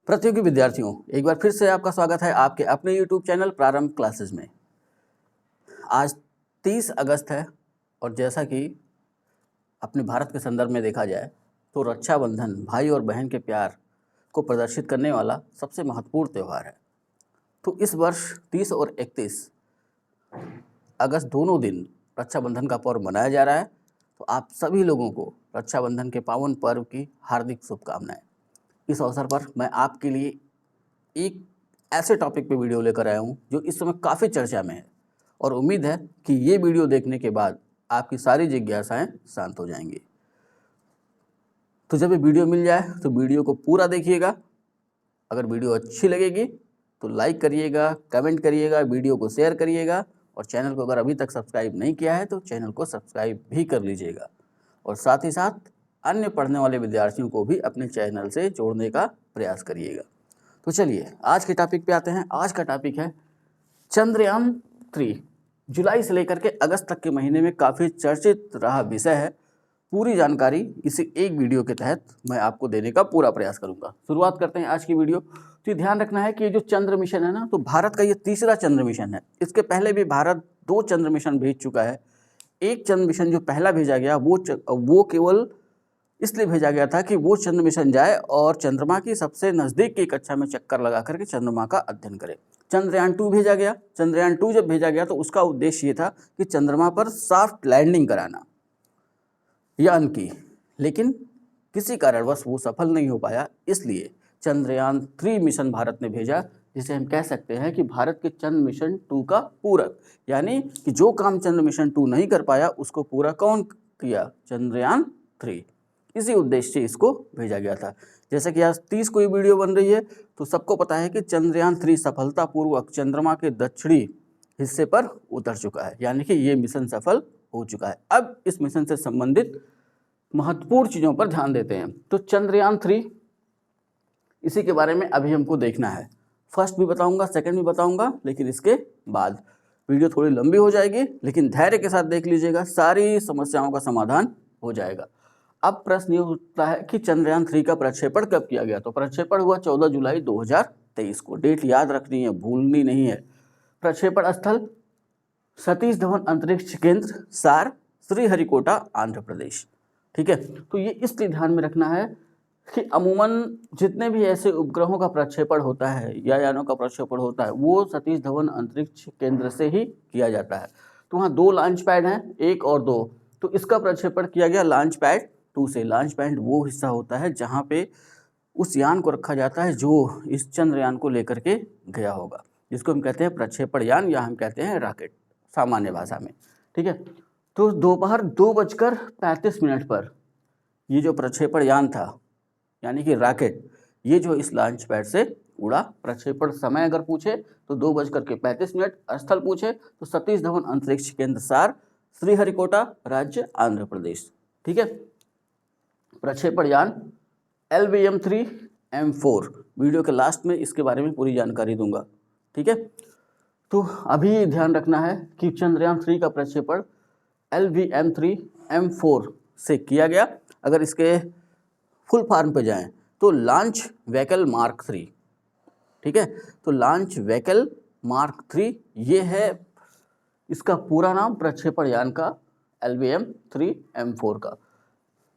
प्रतियोगी विद्यार्थियों, एक बार फिर से आपका स्वागत है आपके अपने YouTube चैनल प्रारंभ क्लासेस में। आज 30 अगस्त है और जैसा कि अपने भारत के संदर्भ में देखा जाए तो रक्षाबंधन भाई और बहन के प्यार को प्रदर्शित करने वाला सबसे महत्वपूर्ण त्यौहार है। तो इस वर्ष 30 और 31 अगस्त दोनों दिन रक्षाबंधन का पर्व मनाया जा रहा है। तो आप सभी लोगों को रक्षाबंधन के पावन पर्व की हार्दिक शुभकामनाएं। इस अवसर पर मैं आपके लिए एक ऐसे टॉपिक पे वीडियो लेकर आया हूँ जो इस समय काफ़ी चर्चा में है और उम्मीद है कि ये वीडियो देखने के बाद आपकी सारी जिज्ञासाएं शांत हो जाएंगी। तो जब ये वीडियो मिल जाए तो वीडियो को पूरा देखिएगा। अगर वीडियो अच्छी लगेगी तो लाइक करिएगा, कमेंट करिएगा, वीडियो को शेयर करिएगा और चैनल को अगर अभी तक सब्सक्राइब नहीं किया है तो चैनल को सब्सक्राइब भी कर लीजिएगा और साथ ही साथ अन्य पढ़ने वाले विद्यार्थियों को भी अपने चैनल से जोड़ने का प्रयास करिएगा। तो चलिए आज के टॉपिक पे आते हैं। आज का टॉपिक है चंद्रयान 3। जुलाई से लेकर के अगस्त तक के महीने में काफ़ी चर्चित रहा विषय है। पूरी जानकारी इसी एक वीडियो के तहत मैं आपको देने का पूरा प्रयास करूंगा। शुरुआत करते हैं आज की वीडियो। तो ये ध्यान रखना है कि ये जो चंद्र मिशन है ना, तो भारत का ये तीसरा चंद्र मिशन है। इसके पहले भी भारत 2 चंद्र मिशन भेज चुका है। एक चंद्र मिशन जो पहला भेजा गया वो केवल इसलिए भेजा गया था कि वो चंद्र मिशन जाए और चंद्रमा की सबसे नज़दीक की कक्षा में चक्कर लगा करके चंद्रमा का अध्ययन करे। चंद्रयान 2 भेजा गया। चंद्रयान 2 जब भेजा गया तो उसका उद्देश्य ये था कि चंद्रमा पर सॉफ्ट लैंडिंग कराना यान की, लेकिन किसी कारणवश वो सफल नहीं हो पाया। इसलिए चंद्रयान 3 मिशन भारत ने भेजा, जिसे हम कह सकते हैं कि भारत के चंद्र मिशन 2 का पूरक, यानी कि जो काम चंद्र मिशन 2 नहीं कर पाया उसको पूरा कौन किया? चंद्रयान 3। इसी उद्देश्य से इसको भेजा गया था। जैसे कि आज 30 को ये वीडियो बन रही है तो सबको पता है कि चंद्रयान 3 सफलतापूर्वक चंद्रमा के दक्षिणी हिस्से पर उतर चुका है, यानी कि ये मिशन सफल हो चुका है। अब इस मिशन से संबंधित महत्वपूर्ण चीज़ों पर ध्यान देते हैं। तो चंद्रयान 3 इसी के बारे में अभी हमको देखना है। फर्स्ट भी बताऊंगा, सेकंड भी बताऊंगा, लेकिन इसके बाद वीडियो थोड़ी लंबी हो जाएगी, लेकिन धैर्य के साथ देख लीजिएगा, सारी समस्याओं का समाधान हो जाएगा। अब प्रश्न ये उठता है कि चंद्रयान 3 का प्रक्षेपण कब किया गया? तो प्रक्षेपण हुआ 14 जुलाई 2023 को। डेट याद रखनी है, भूलनी नहीं है। प्रक्षेपण स्थल सतीश धवन अंतरिक्ष केंद्र, सार, श्रीहरिकोटा, आंध्र प्रदेश। ठीक है, तो ये इसलिए ध्यान में रखना है कि अमूमन जितने भी ऐसे उपग्रहों का प्रक्षेपण होता है या यानों का प्रक्षेपण होता है वो सतीश धवन अंतरिक्ष केंद्र से ही किया जाता है। तो वहाँ 2 लॉन्च पैड हैं, 1 और 2। तो इसका प्रक्षेपण किया गया लॉन्च पैड 2 से। लॉन्च पैड वो हिस्सा होता है जहाँ पे उस यान को रखा जाता है जो इस चंद्रयान को लेकर के गया होगा, जिसको हम कहते हैं प्रक्षेपण यान या हम कहते हैं रॉकेट सामान्य भाषा में। ठीक है, तो दोपहर 2:35 पर ये जो प्रक्षेपण यान था यानी कि रॉकेट, ये जो इस लॉन्च पैड से उड़ा। प्रक्षेपण समय अगर पूछे तो 2:35, स्थल पूछे तो सतीश धवन अंतरिक्ष केंद्र, सार, श्रीहरिकोटा, राज्य आंध्र प्रदेश। ठीक है, प्रक्षेपण यान LVM-3M4। वीडियो के लास्ट में इसके बारे में पूरी जानकारी दूंगा। ठीक है, तो अभी ध्यान रखना है कि चंद्रयान 3 का प्रक्षेपण LVM-3M4 से किया गया। अगर इसके फुल फॉर्म पे जाएं तो लॉन्च व्हीकल मार्क 3। ठीक है, तो लॉन्च व्हीकल मार्क 3 ये है इसका पूरा नाम प्रक्षेपण यान का, LVM-3M4 का।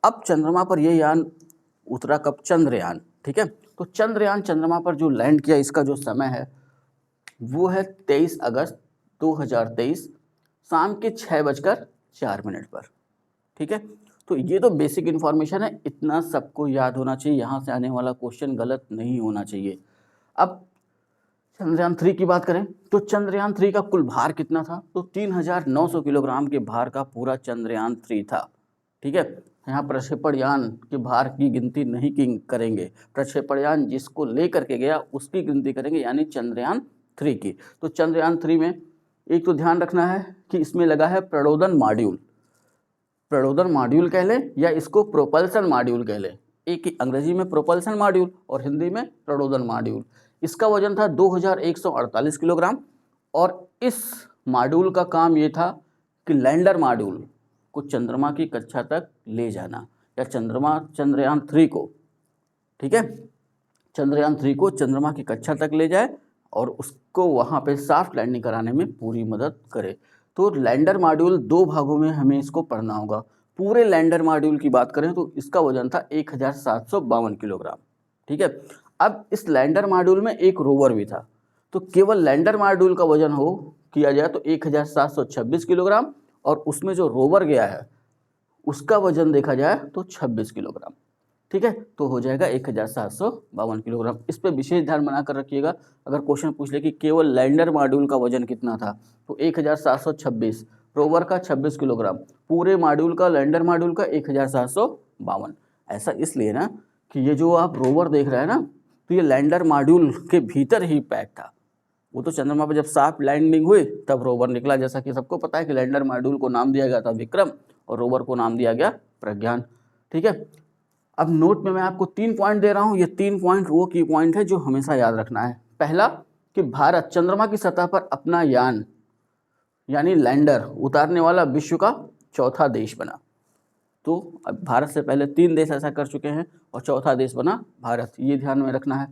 अब चंद्रमा पर ये यान उतरा कब? चंद्रयान। ठीक है, तो चंद्रयान चंद्रमा पर जो लैंड किया इसका जो समय है वो है 23 अगस्त 2023 शाम के 6:04 पर। ठीक है, तो ये तो बेसिक इन्फॉर्मेशन है, इतना सबको याद होना चाहिए। यहाँ से आने वाला क्वेश्चन गलत नहीं होना चाहिए। अब चंद्रयान 3 की बात करें तो चंद्रयान 3 का कुल भार कितना था? तो 3900 किलोग्राम के भार का पूरा चंद्रयान 3 था। ठीक है, यहाँ प्रक्षेपण यान के भार की गिनती नहीं करेंगे, प्रक्षेपण यान जिसको लेकर के गया उसकी गिनती करेंगे, यानी चंद्रयान 3 की। तो चंद्रयान 3 में एक तो ध्यान रखना है कि इसमें लगा है प्रणोदन मॉड्यूल। प्रणोदन मॉड्यूल कह लें या इसको प्रोपल्सन मॉड्यूल कह लें। एक ही अंग्रेजी में प्रोपल्सन मॉड्यूल और हिंदी में प्रणोदन मॉड्यूल। इसका वजन था 2148 किलोग्राम और इस मॉड्यूल का काम ये था कि लैंडर मॉड्यूल को चंद्रमा की कक्षा तक ले जाना, या चंद्रयान 3 को। ठीक है, चंद्रयान 3 को चंद्रमा की कक्षा तक ले जाए और उसको वहाँ पे सॉफ्ट लैंडिंग कराने में पूरी मदद करे। तो लैंडर मॉड्यूल 2 भागों में हमें इसको पढ़ना होगा। पूरे लैंडर मॉड्यूल की बात करें तो इसका वजन था 1752 किलोग्राम। ठीक है, अब इस लैंडर मॉड्यूल में एक रोवर भी था, तो केवल लैंडर मॉड्यूल का वजन हो किया जाए तो 1726 किलोग्राम, और उसमें जो रोवर गया है उसका वजन देखा जाए तो 26 किलोग्राम। ठीक है, तो हो जाएगा 1752 किलोग्राम। इस पर विशेष ध्यान बनाकर रखिएगा। अगर क्वेश्चन पूछ ले कि केवल लैंडर मॉड्यूल का वजन कितना था तो 1726, रोवर का 26 किलोग्राम, पूरे मॉड्यूल का, लैंडर मॉड्यूल का 1752। ऐसा इसलिए ना कि ये जो आप रोवर देख रहे हैं ना, तो ये लैंडर मॉड्यूल के भीतर ही पैक था। वो तो चंद्रमा पर जब सॉफ्ट लैंडिंग हुई तब रोवर निकला। जैसा कि सबको पता है कि लैंडर मॉड्यूल को नाम दिया गया था विक्रम और रोवर को नाम दिया गया प्रज्ञान। ठीक है, अब नोट में मैं आपको 3 पॉइंट दे रहा हूँ। ये 3 पॉइंट वो की पॉइंट है जो हमेशा याद रखना है। पहला कि भारत चंद्रमा की सतह पर अपना यान यानी लैंडर उतारने वाला विश्व का चौथा देश बना। तो अब भारत से पहले 3 देश ऐसा कर चुके हैं और चौथा देश बना भारत, ये ध्यान में रखना है।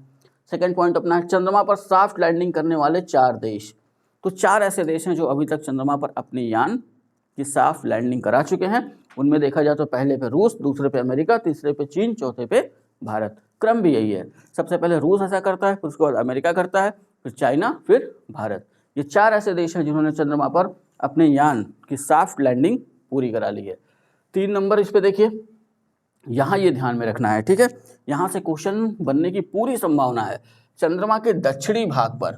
सेकंड पॉइंट अपना है चंद्रमा पर सॉफ्ट लैंडिंग करने वाले 4 देश। तो 4 ऐसे देश हैं जो अभी तक चंद्रमा पर अपनी यान की सॉफ्ट लैंडिंग करा चुके हैं। उनमें देखा जाए तो पहले पे रूस, दूसरे पे अमेरिका, तीसरे पे चीन, चौथे पे भारत। क्रम भी यही है, सबसे पहले रूस ऐसा करता है, फिर उसके बाद अमेरिका करता है, फिर चाइना, फिर भारत। ये 4 ऐसे देश हैं जिन्होंने चंद्रमा पर अपने यान की सॉफ्ट लैंडिंग पूरी करा ली है। 3 नंबर इस पे देखिए, यहाँ ये ध्यान में रखना है। ठीक है, यहाँ से क्वेश्चन बनने की पूरी संभावना है। चंद्रमा के दक्षिणी भाग पर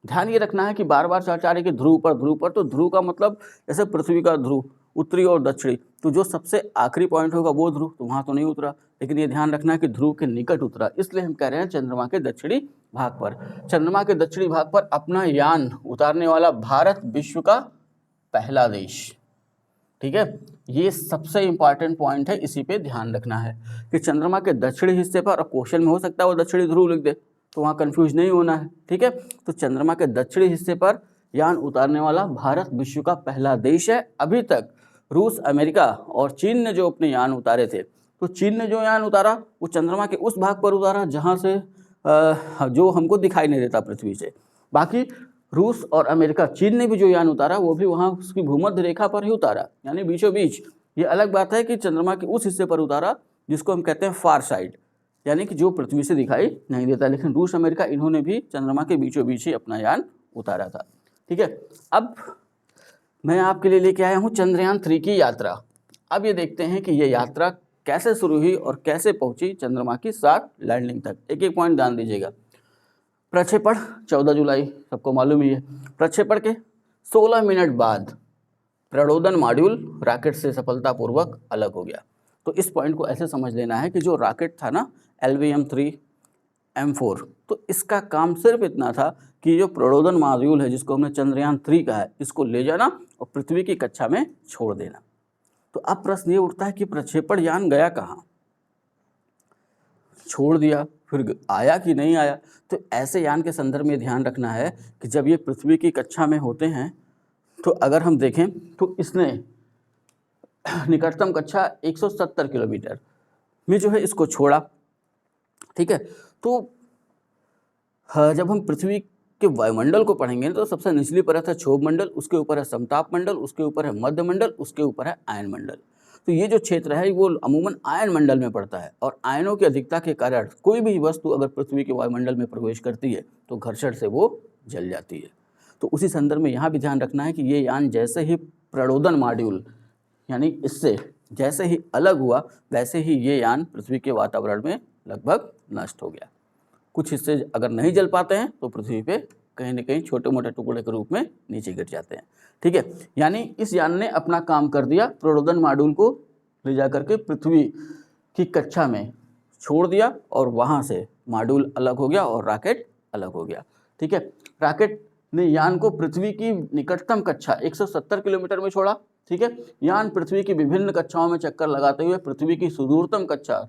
ध्यान ये रखना है कि बार बार चर्चा रही कि ध्रुव पर, तो ध्रुव का मतलब जैसे पृथ्वी का ध्रुव उत्तरी और दक्षिणी, तो जो सबसे आखिरी पॉइंट होगा वो ध्रुव, तो वहाँ तो नहीं उतरा, लेकिन ये ध्यान रखना है कि ध्रुव के निकट उतरा, इसलिए हम कह रहे हैं चंद्रमा के दक्षिणी भाग पर। चंद्रमा के दक्षिणी भाग पर अपना यान उतारने वाला भारत विश्व का पहला देश। ठीक है, ये सबसे इंपॉर्टेंट पॉइंट है, इसी पे ध्यान रखना है कि चंद्रमा के दक्षिणी हिस्से पर, और क्वेश्चन में हो सकता है वो दक्षिणी ध्रुव लिख दे तो वहाँ कंफ्यूज नहीं होना है। ठीक है, तो चंद्रमा के दक्षिणी हिस्से पर यान उतारने वाला भारत विश्व का पहला देश है। अभी तक रूस, अमेरिका और चीन ने जो अपने यान उतारे थे, तो चीन ने जो यान उतारा वो चंद्रमा के उस भाग पर उतारा जहाँ से जो हमको दिखाई नहीं देता पृथ्वी से। बाकी रूस और अमेरिका, चीन ने भी जो यान उतारा वो भी वहाँ उसकी भूमध्य रेखा पर ही उतारा, यानी बीचों बीच। ये अलग बात है कि चंद्रमा के उस हिस्से पर उतारा जिसको हम कहते हैं फार साइड, यानी कि जो पृथ्वी से दिखाई नहीं देता। लेकिन रूस, अमेरिका इन्होंने भी चंद्रमा के बीचों बीच ही अपना यान उतारा था। ठीक है, अब मैं आपके लिए लेके आया हूँ चंद्रयान 3 की यात्रा। अब ये देखते हैं कि ये यात्रा कैसे शुरू हुई और कैसे पहुंची चंद्रमा की सॉफ्ट लैंडिंग तक। एक एक पॉइंट ध्यान दीजिएगा। प्रक्षेपण 14 जुलाई, सबको मालूम ही है। प्रक्षेपण के 16 मिनट बाद प्रणोदन मॉड्यूल रॉकेट से सफलतापूर्वक अलग हो गया। तो इस पॉइंट को ऐसे समझ लेना है कि जो रॉकेट था ना LVM-3M4, तो इसका काम सिर्फ इतना था कि जो प्रणोदन मॉड्यूल है जिसको हमने चंद्रयान 3 कहा है, इसको ले जाना और पृथ्वी की कक्षा में छोड़ देना। तो अब प्रश्न ये उठता है कि प्रक्षेपण यान गया कहाँ? छोड़ दिया, फिर आया कि नहीं आया? तो ऐसे यान के संदर्भ में ध्यान रखना है कि जब ये पृथ्वी की कक्षा में होते हैं तो अगर हम देखें तो इसने निकटतम कक्षा 170 किलोमीटर में जो है इसको छोड़ा। ठीक है, तो जब हम पृथ्वी के वायुमंडल को पढ़ेंगे तो सबसे निचली परत है क्षोभ मंडल, उसके ऊपर है समताप मंडल, उसके ऊपर है मध्य मंडल, उसके ऊपर है आयन मंडल। तो ये जो क्षेत्र है वो अमूमन आयन मंडल में पड़ता है, और आयनों की अधिकता के कारण कोई भी वस्तु अगर पृथ्वी के वायुमंडल में प्रवेश करती है तो घर्षण से वो जल जाती है। तो उसी संदर्भ में यहाँ भी ध्यान रखना है कि ये यान जैसे ही प्रणोदन मॉड्यूल यानी इससे जैसे ही अलग हुआ वैसे ही ये यान पृथ्वी के वातावरण में लगभग नष्ट हो गया। कुछ हिस्से अगर नहीं जल पाते हैं तो पृथ्वी पे कहीं न कहीं छोटे मोटे टुकड़े के रूप में नीचे गिर जाते हैं। ठीक है, यानी इस यान ने अपना काम कर दिया, प्रणोदन मॉड्यूल को ले जा करके पृथ्वी की कक्षा में छोड़ दिया और वहाँ से मॉड्यूल अलग हो गया और रॉकेट अलग हो गया। ठीक है, रॉकेट ने यान को पृथ्वी की निकटतम कक्षा 170 किलोमीटर में छोड़ा। ठीक है, यान पृथ्वी की विभिन्न कक्षाओं में चक्कर लगाते हुए पृथ्वी की सुदूरतम कक्षा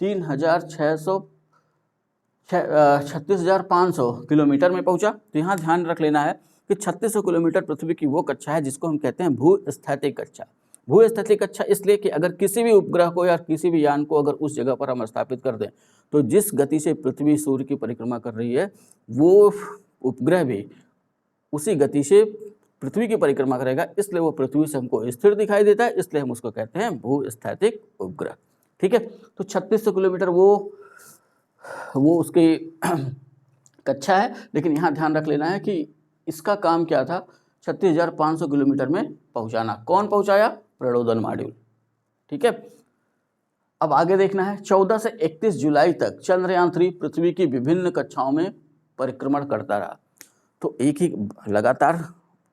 36,500 किलोमीटर में पहुंचा। तो यहाँ ध्यान रख लेना है कि 3600 किलोमीटर पृथ्वी की वो कक्षा है जिसको हम कहते हैं भूस्थैतिक कक्षा। भूस्थैतिक कक्षा इसलिए कि अगर किसी भी उपग्रह को या किसी भी यान को अगर उस जगह पर हम स्थापित कर दें तो जिस गति से पृथ्वी सूर्य की परिक्रमा कर रही है वो उपग्रह भी उसी गति से पृथ्वी की परिक्रमा करेगा, इसलिए वो पृथ्वी से हमको स्थिर दिखाई देता है, इसलिए हम उसको कहते हैं भूस्थैतिक उपग्रह। ठीक है, तो 3600 किलोमीटर वो उसकी कक्षा है, लेकिन यहाँ ध्यान रख लेना है कि इसका काम क्या था, 36,500 किलोमीटर में पहुँचाना। कौन पहुँचाया? प्रणोदन मॉड्यूल। ठीक है, अब आगे देखना है 14 से 31 जुलाई तक चंद्रयान 3 पृथ्वी की विभिन्न कक्षाओं में परिक्रमण करता रहा। तो एक ही लगातार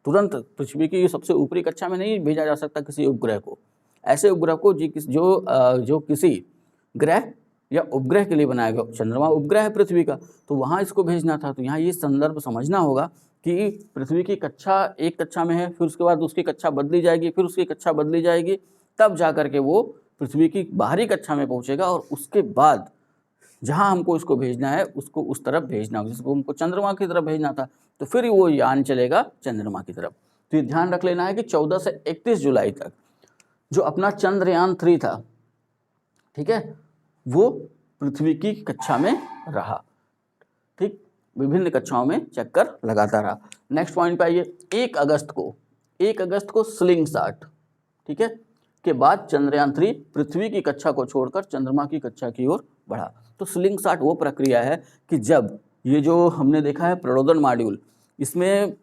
तुरंत पृथ्वी की सबसे ऊपरी कक्षा में नहीं भेजा जा सकता किसी उपग्रह को। ऐसे उपग्रह को जो किसी ग्रह या उपग्रह के लिए बनाया गया, चंद्रमा उपग्रह है पृथ्वी का, तो वहाँ इसको भेजना था। तो यहाँ ये संदर्भ समझना होगा कि पृथ्वी की कक्षा एक कक्षा में है, फिर उसके बाद उसकी कक्षा बदली जाएगी, फिर उसकी कक्षा बदली जाएगी, तब जा कर के वो पृथ्वी की बाहरी कक्षा में पहुँचेगा और उसके बाद जहाँ हमको इसको भेजना है उसको उस तरफ भेजना होगा, जिसको हमको चंद्रमा की तरफ भेजना था, तो फिर वो यान चलेगा चंद्रमा की तरफ। तो ये ध्यान रख लेना है कि 14 से 31 जुलाई तक जो अपना चंद्रयान 3 था, ठीक है, वो पृथ्वी की कक्षा में रहा। ठीक, विभिन्न कक्षाओं में चक्कर लगाता रहा। नेक्स्ट पॉइंट पे आइए, 1 अगस्त को स्लिंगशॉट, ठीक है, के बाद चंद्रयान 3 पृथ्वी की कक्षा को छोड़कर चंद्रमा की कक्षा की ओर बढ़ा। तो स्लिंगशॉट वो प्रक्रिया है कि जब ये जो हमने देखा है प्रणोदन मॉड्यूल, इसमें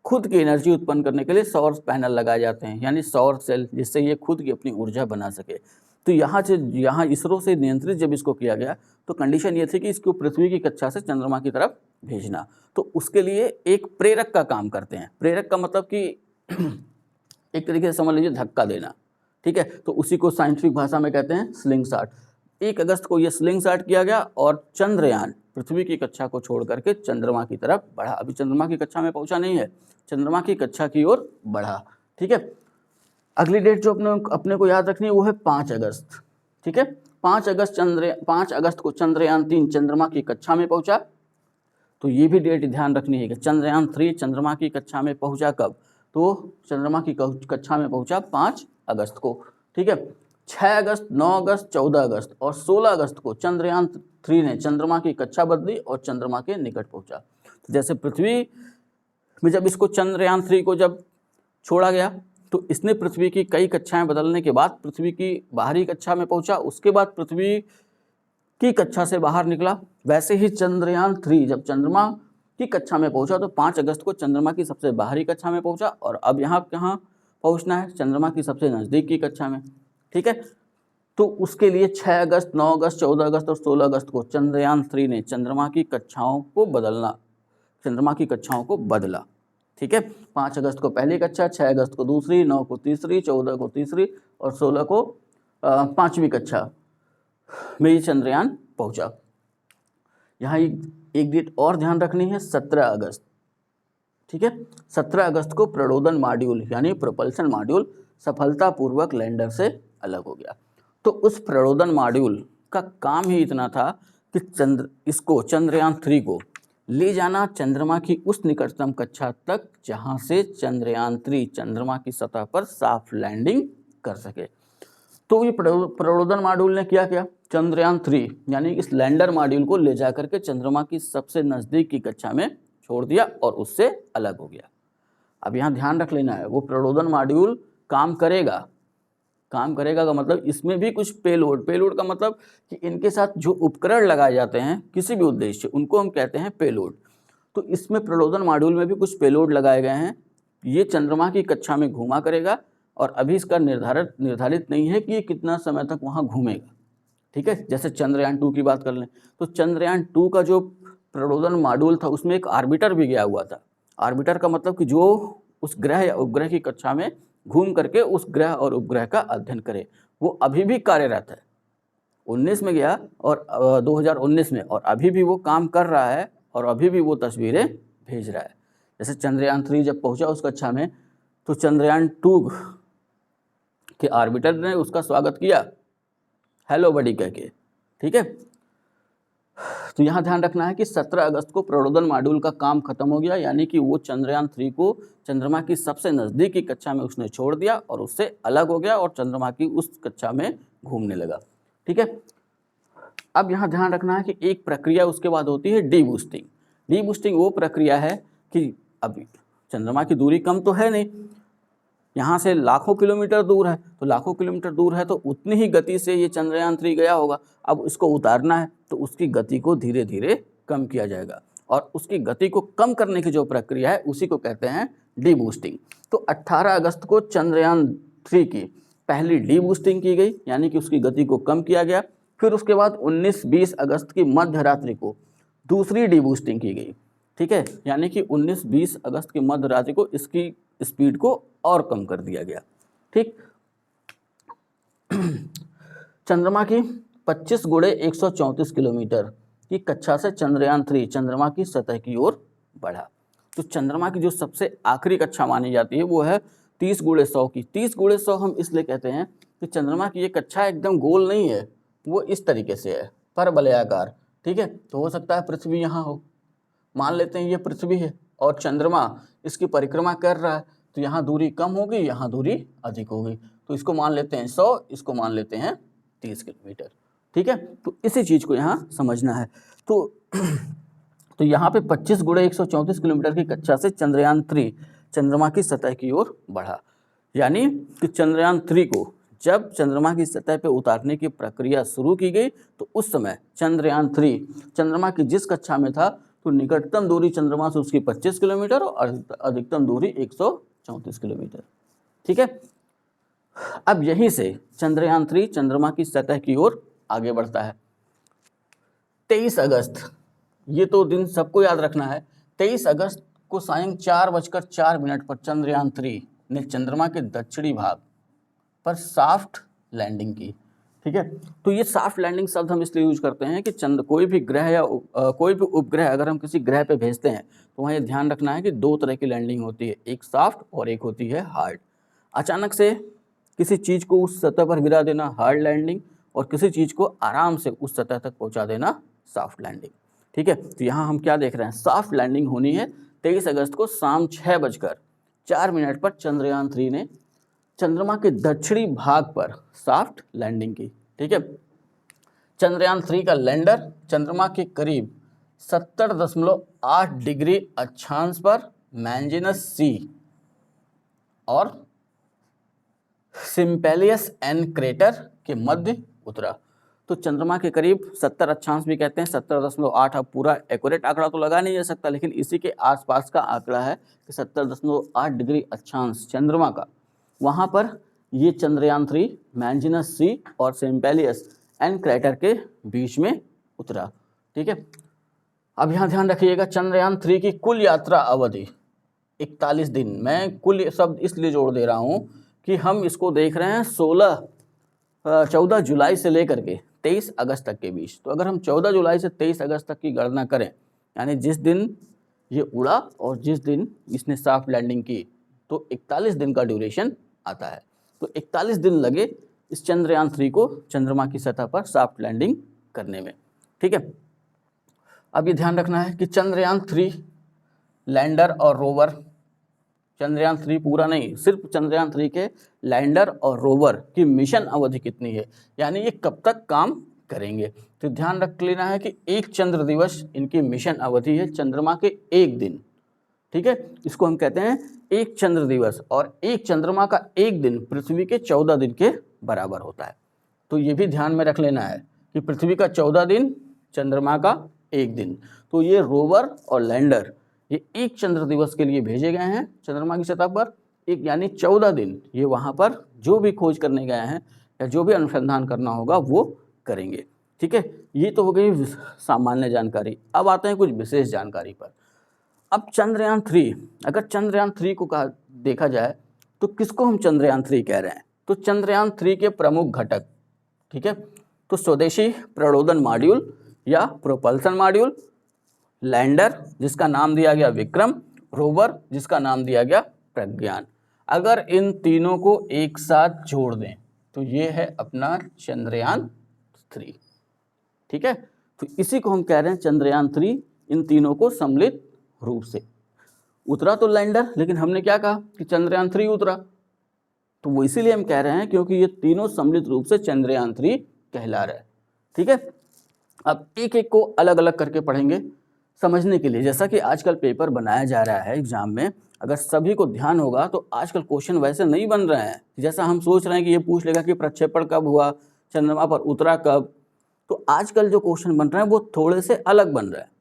खुद की एनर्जी उत्पन्न करने के लिए सौर पैनल लगाए जाते हैं, यानी सौर सेल, जिससे ये खुद की अपनी ऊर्जा बना सके। तो यहाँ इसरो से नियंत्रित जब इसको किया गया तो कंडीशन ये थी कि इसको पृथ्वी की कक्षा से चंद्रमा की तरफ भेजना। तो उसके लिए एक प्रेरक का काम करते हैं। प्रेरक का मतलब कि एक तरीके से समझ लीजिए धक्का देना। ठीक है, तो उसी को साइंटिफिक भाषा में कहते हैं स्लिंगशॉट। 1 अगस्त को ये स्लिंगशॉट किया गया और चंद्रयान पृथ्वी की कक्षा को छोड़ करके चंद्रमा की तरफ बढ़ा। अभी चंद्रमा की कक्षा में पहुंचा नहीं है, चंद्रमा की कक्षा की ओर बढ़ा। ठीक है, अगली डेट जो अपने को याद रखनी है वो है 5 अगस्त। ठीक है, 5 अगस्त को चंद्रयान 3 चंद्रमा की कक्षा में पहुंचा। तो ये भी डेट ध्यान रखनी है कि चंद्रयान 3 चंद्रमा की कक्षा में पहुंचा कब, तो चंद्रमा की कक्षा में पहुंचा 5 अगस्त को। ठीक है, 6 अगस्त, 9 अगस्त, 14 अगस्त और 16 अगस्त को चंद्रयान 3 ने चंद्रमा की कक्षा बदली और चंद्रमा के निकट पहुंचा। तो जैसे पृथ्वी में जब इसको चंद्रयान 3 को जब छोड़ा गया तो इसने पृथ्वी की कई कक्षाएं बदलने के बाद पृथ्वी की बाहरी कक्षा में पहुंचा, उसके बाद पृथ्वी की कक्षा से बाहर निकला। वैसे ही चंद्रयान 3 जब चंद्रमा की कक्षा में पहुंचा तो 5 अगस्त को चंद्रमा की सबसे बाहरी कक्षा में पहुंचा और अब यहाँ कहाँ पहुंचना है, चंद्रमा की सबसे नज़दीक की कक्षा में। ठीक है, तो उसके लिए 6 अगस्त, 9 अगस्त, 14 अगस्त और 16 अगस्त को चंद्रयान 3 ने चंद्रमा की कक्षाओं को बदला। ठीक है, 5 अगस्त को पहली कक्षा, 6 अगस्त को दूसरी, 9 को तीसरी, 14 को तीसरी और 16 को 5वीं कक्षा में ये चंद्रयान पहुंचा। यहाँ एक डेट और ध्यान रखनी है, 17 अगस्त। ठीक है, 17 अगस्त को प्रणोदन मॉड्यूल यानी प्रोपल्शन मॉड्यूल सफलतापूर्वक लैंडर से अलग हो गया। तो उस प्रणोदन मॉड्यूल का काम ही इतना था कि चंद्रयान 3 को ले जाना चंद्रमा की उस निकटतम कक्षा तक जहां से चंद्रयान 3 चंद्रमा की सतह पर साफ लैंडिंग कर सके। तो ये प्रणोदन मॉड्यूल ने क्या किया, चंद्रयान 3 यानी इस लैंडर मॉड्यूल को ले जा करके चंद्रमा की सबसे नज़दीक की कक्षा में छोड़ दिया और उससे अलग हो गया। अब यहाँ ध्यान रख लेना है, वो प्रणोदन मॉड्यूल काम करेगा का मतलब इसमें भी कुछ पेलोड का मतलब कि इनके साथ जो उपकरण लगाए जाते हैं किसी भी उद्देश्य, उनको हम कहते हैं पेलोड। तो इसमें प्रणोदन मॉड्यूल में भी कुछ पेलोड लगाए गए हैं। ये चंद्रमा की कक्षा में घूमा करेगा और अभी इसका निर्धारित नहीं है कि ये कितना समय तक वहाँ घूमेगा। ठीक है, जैसे चंद्रयान 2 की बात कर लें तो चंद्रयान 2 का जो प्रणोदन मॉड्यूल था उसमें एक ऑर्बिटर भी गया हुआ था। ऑर्बिटर का मतलब कि जो उस ग्रह या उपग्रह की कक्षा में घूम करके उस ग्रह और उपग्रह का अध्ययन करे, वो अभी भी कार्यरत है। 19 में गया और 2019 में, और अभी भी वो काम कर रहा है और अभी भी वो तस्वीरें भेज रहा है। जैसे चंद्रयान 3 जब पहुंचा उस कक्षा में तो चंद्रयान 2 के ऑर्बिटर ने उसका स्वागत किया हेलो बडी कह के। ठीक है, तो यहाँ ध्यान रखना है कि 17 अगस्त को प्रणोदन मॉड्यूल का काम खत्म हो गया, यानी कि वो चंद्रयान 3 को चंद्रमा की सबसे नज़दीकी कक्षा में उसने छोड़ दिया और उससे अलग हो गया और चंद्रमा की उस कक्षा में घूमने लगा। ठीक है, अब यहाँ ध्यान रखना है कि एक प्रक्रिया उसके बाद होती है डी बूस्टिंग। डी बूस्टिंग वो प्रक्रिया है कि अभी चंद्रमा की दूरी कम तो है नहीं, यहाँ से लाखों किलोमीटर दूर है, तो लाखों किलोमीटर दूर है तो उतनी ही गति से ये चंद्रयान 3 गया होगा। अब इसको उतारना है तो उसकी गति को धीरे धीरे कम किया जाएगा और उसकी गति को कम करने की जो प्रक्रिया है उसी को कहते हैं डी बूस्टिंग। तो 18 अगस्त को चंद्रयान 3 की पहली डी बूस्टिंग की गई, यानी कि उसकी गति को कम किया गया। फिर उसके बाद 19-20 अगस्त की मध्य रात्रि को दूसरी डी बूस्टिंग की गई। ठीक है, यानी कि 19-20 अगस्त की मध्य रात्रि को इसकी स्पीड को और कम कर दिया गया। ठीक, चंद्रमा की 25 गुणे 134 किलोमीटर की कक्षा से चंद्रयान 3 चंद्रमा की सतह की ओर बढ़ा। तो चंद्रमा की जो सबसे आखिरी कक्षा मानी जाती है वो है 30 गुणे 100 की। 30 गुणे 100 हम इसलिए कहते हैं कि चंद्रमा की ये कक्षा एकदम गोल नहीं है, वो इस तरीके से है, परवलयाकार। ठीक है, तो हो सकता है पृथ्वी यहाँ हो, मान लेते हैं ये पृथ्वी है और चंद्रमा इसकी परिक्रमा कर रहा है, तो यहाँ दूरी कम होगी, यहाँ दूरी अधिक होगी, तो इसको मान लेते हैं 100, इसको मान लेते हैं 30 किलोमीटर। ठीक है, तो इसी चीज़ को यहाँ समझना है। तो यहाँ पे 25 गुणे 134 किलोमीटर की कक्षा से चंद्रयान 3 चंद्रमा की सतह की ओर बढ़ा, यानी कि चंद्रयान 3 को जब चंद्रमा की सतह पे उतारने की प्रक्रिया शुरू की गई तो उस समय चंद्रयान 3 चंद्रमा की जिस कक्षा में था तो निकटतम दूरी चंद्रमा से उसकी 25 किलोमीटर और अधिकतम दूरी 134 किलोमीटर। ठीक है, अब यहीं से चंद्रयान 3 चंद्रमा की सतह की ओर आगे बढ़ता है। 23 अगस्त, ये तो दिन सबको याद रखना है, 23 अगस्त को सायं 4:04 पर चंद्रयान 3 ने चंद्रमा के दक्षिणी भाग पर सॉफ्ट लैंडिंग की। ठीक है, तो ये सॉफ्ट लैंडिंग शब्द हम इसलिए यूज करते हैं कि कोई भी ग्रह या कोई भी उपग्रह अगर हम किसी ग्रह पे भेजते हैं तो वहाँ ये ध्यान रखना है कि दो तरह की लैंडिंग होती है, एक सॉफ्ट और एक होती है हार्ड। अचानक से किसी चीज़ को उस सतह पर गिरा देना हार्ड लैंडिंग, और किसी चीज़ को आराम से उस सतह तक पहुँचा देना सॉफ्ट लैंडिंग। ठीक है, तो यहाँ हम क्या देख रहे हैं, सॉफ्ट लैंडिंग होनी है 23 अगस्त को शाम 6:04 पर चंद्रयान 3 ने चंद्रमा के दक्षिणी भाग पर सॉफ्ट लैंडिंग की। ठीक है, चंद्रयान 3 का लैंडर चंद्रमा के करीब 70.8 डिग्री अक्षांश पर मैंजिनस सी और सिम्पेलियस एन क्रेटर के मध्य उतरा। तो चंद्रमा के करीब 70 अक्षांश भी कहते हैं, 70.8, अब पूरा एक्यूरेट आंकड़ा तो लगा नहीं जा सकता, लेकिन इसी के आसपास का आंकड़ा है कि 70.8 डिग्री अक्षांश चंद्रमा का, वहाँ पर ये चंद्रयान 3 मैंजिनस सी और सिम्पेलियस एन क्रेटर के बीच में उतरा। ठीक है, अब यहाँ ध्यान रखिएगा चंद्रयान 3 की कुल यात्रा अवधि 41 दिन। मैं कुल शब्द इसलिए जोड़ दे रहा हूँ कि हम इसको देख रहे हैं 14 जुलाई से लेकर के 23 अगस्त तक के बीच। तो अगर हम 14 जुलाई से 23 अगस्त तक की गणना करें, यानी जिस दिन ये उड़ा और जिस दिन इसने सॉफ्ट लैंडिंग की, तो 41 दिन का ड्यूरेशन आता है। तो 41 दिन लगे इस चंद्रयान 3 को चंद्रमा की सतह पर सॉफ्ट लैंडिंग करने में। ठीक है, अब ये ध्यान रखना है कि चंद्रयान 3 लैंडर और रोवर, चंद्रयान 3 पूरा नहीं, सिर्फ चंद्रयान 3 के लैंडर और रोवर की मिशन अवधि कितनी है, यानी ये कब तक काम करेंगे। तो ध्यान रख लेना है कि एक चंद्र दिवस इनकी मिशन अवधि है, चंद्रमा के एक दिन। ठीक है, इसको हम कहते हैं एक चंद्र दिवस, और एक चंद्रमा का एक दिन पृथ्वी के 14 दिन के बराबर होता है। तो ये भी ध्यान में रख लेना है कि पृथ्वी का 14 दिन, चंद्रमा का एक दिन। तो ये रोवर और लैंडर ये एक चंद्र दिवस के लिए भेजे गए हैं चंद्रमा की सतह पर, एक यानी 14 दिन ये वहाँ पर जो भी खोज करने गए हैं या जो भी अनुसंधान करना होगा वो करेंगे। ठीक है, ये तो हो गई सामान्य जानकारी। अब आते हैं कुछ विशेष जानकारी पर। अब चंद्रयान 3, अगर चंद्रयान 3 को देखा जाए तो किसको हम चंद्रयान 3 कह रहे हैं, तो चंद्रयान 3 के प्रमुख घटक, ठीक है, तो स्वदेशी प्रणोदन मॉड्यूल या प्रोपल्सन मॉड्यूल, लैंडर जिसका नाम दिया गया विक्रम, रोवर जिसका नाम दिया गया प्रज्ञान। अगर इन तीनों को एक साथ जोड़ दें तो ये है अपना चंद्रयान 3। ठीक है, तो इसी को हम कह रहे हैं चंद्रयान-3 इन तीनों को सम्मिलित रूप से। उतरा तो लैंडर, लेकिन हमने क्या कहा कि चंद्रयान-3 उतरा, तो वो इसीलिए हम कह रहे हैं क्योंकि ये तीनों सम्मिलित रूप से चंद्रयान-3 कहला रहा है। ठीक है, अब एक एक को अलग अलग करके पढ़ेंगे समझने के लिए। जैसा कि आजकल पेपर बनाया जा रहा है एग्जाम में, अगर सभी को ध्यान होगा तो आजकल क्वेश्चन वैसे नहीं बन रहे हैं जैसा हम सोच रहे हैं कि ये पूछ लेगा कि प्रक्षेपण कब हुआ, चंद्रमा पर उतरा कब। तो आजकल जो क्वेश्चन बन रहे हैं वो थोड़े से अलग बन रहे हैं,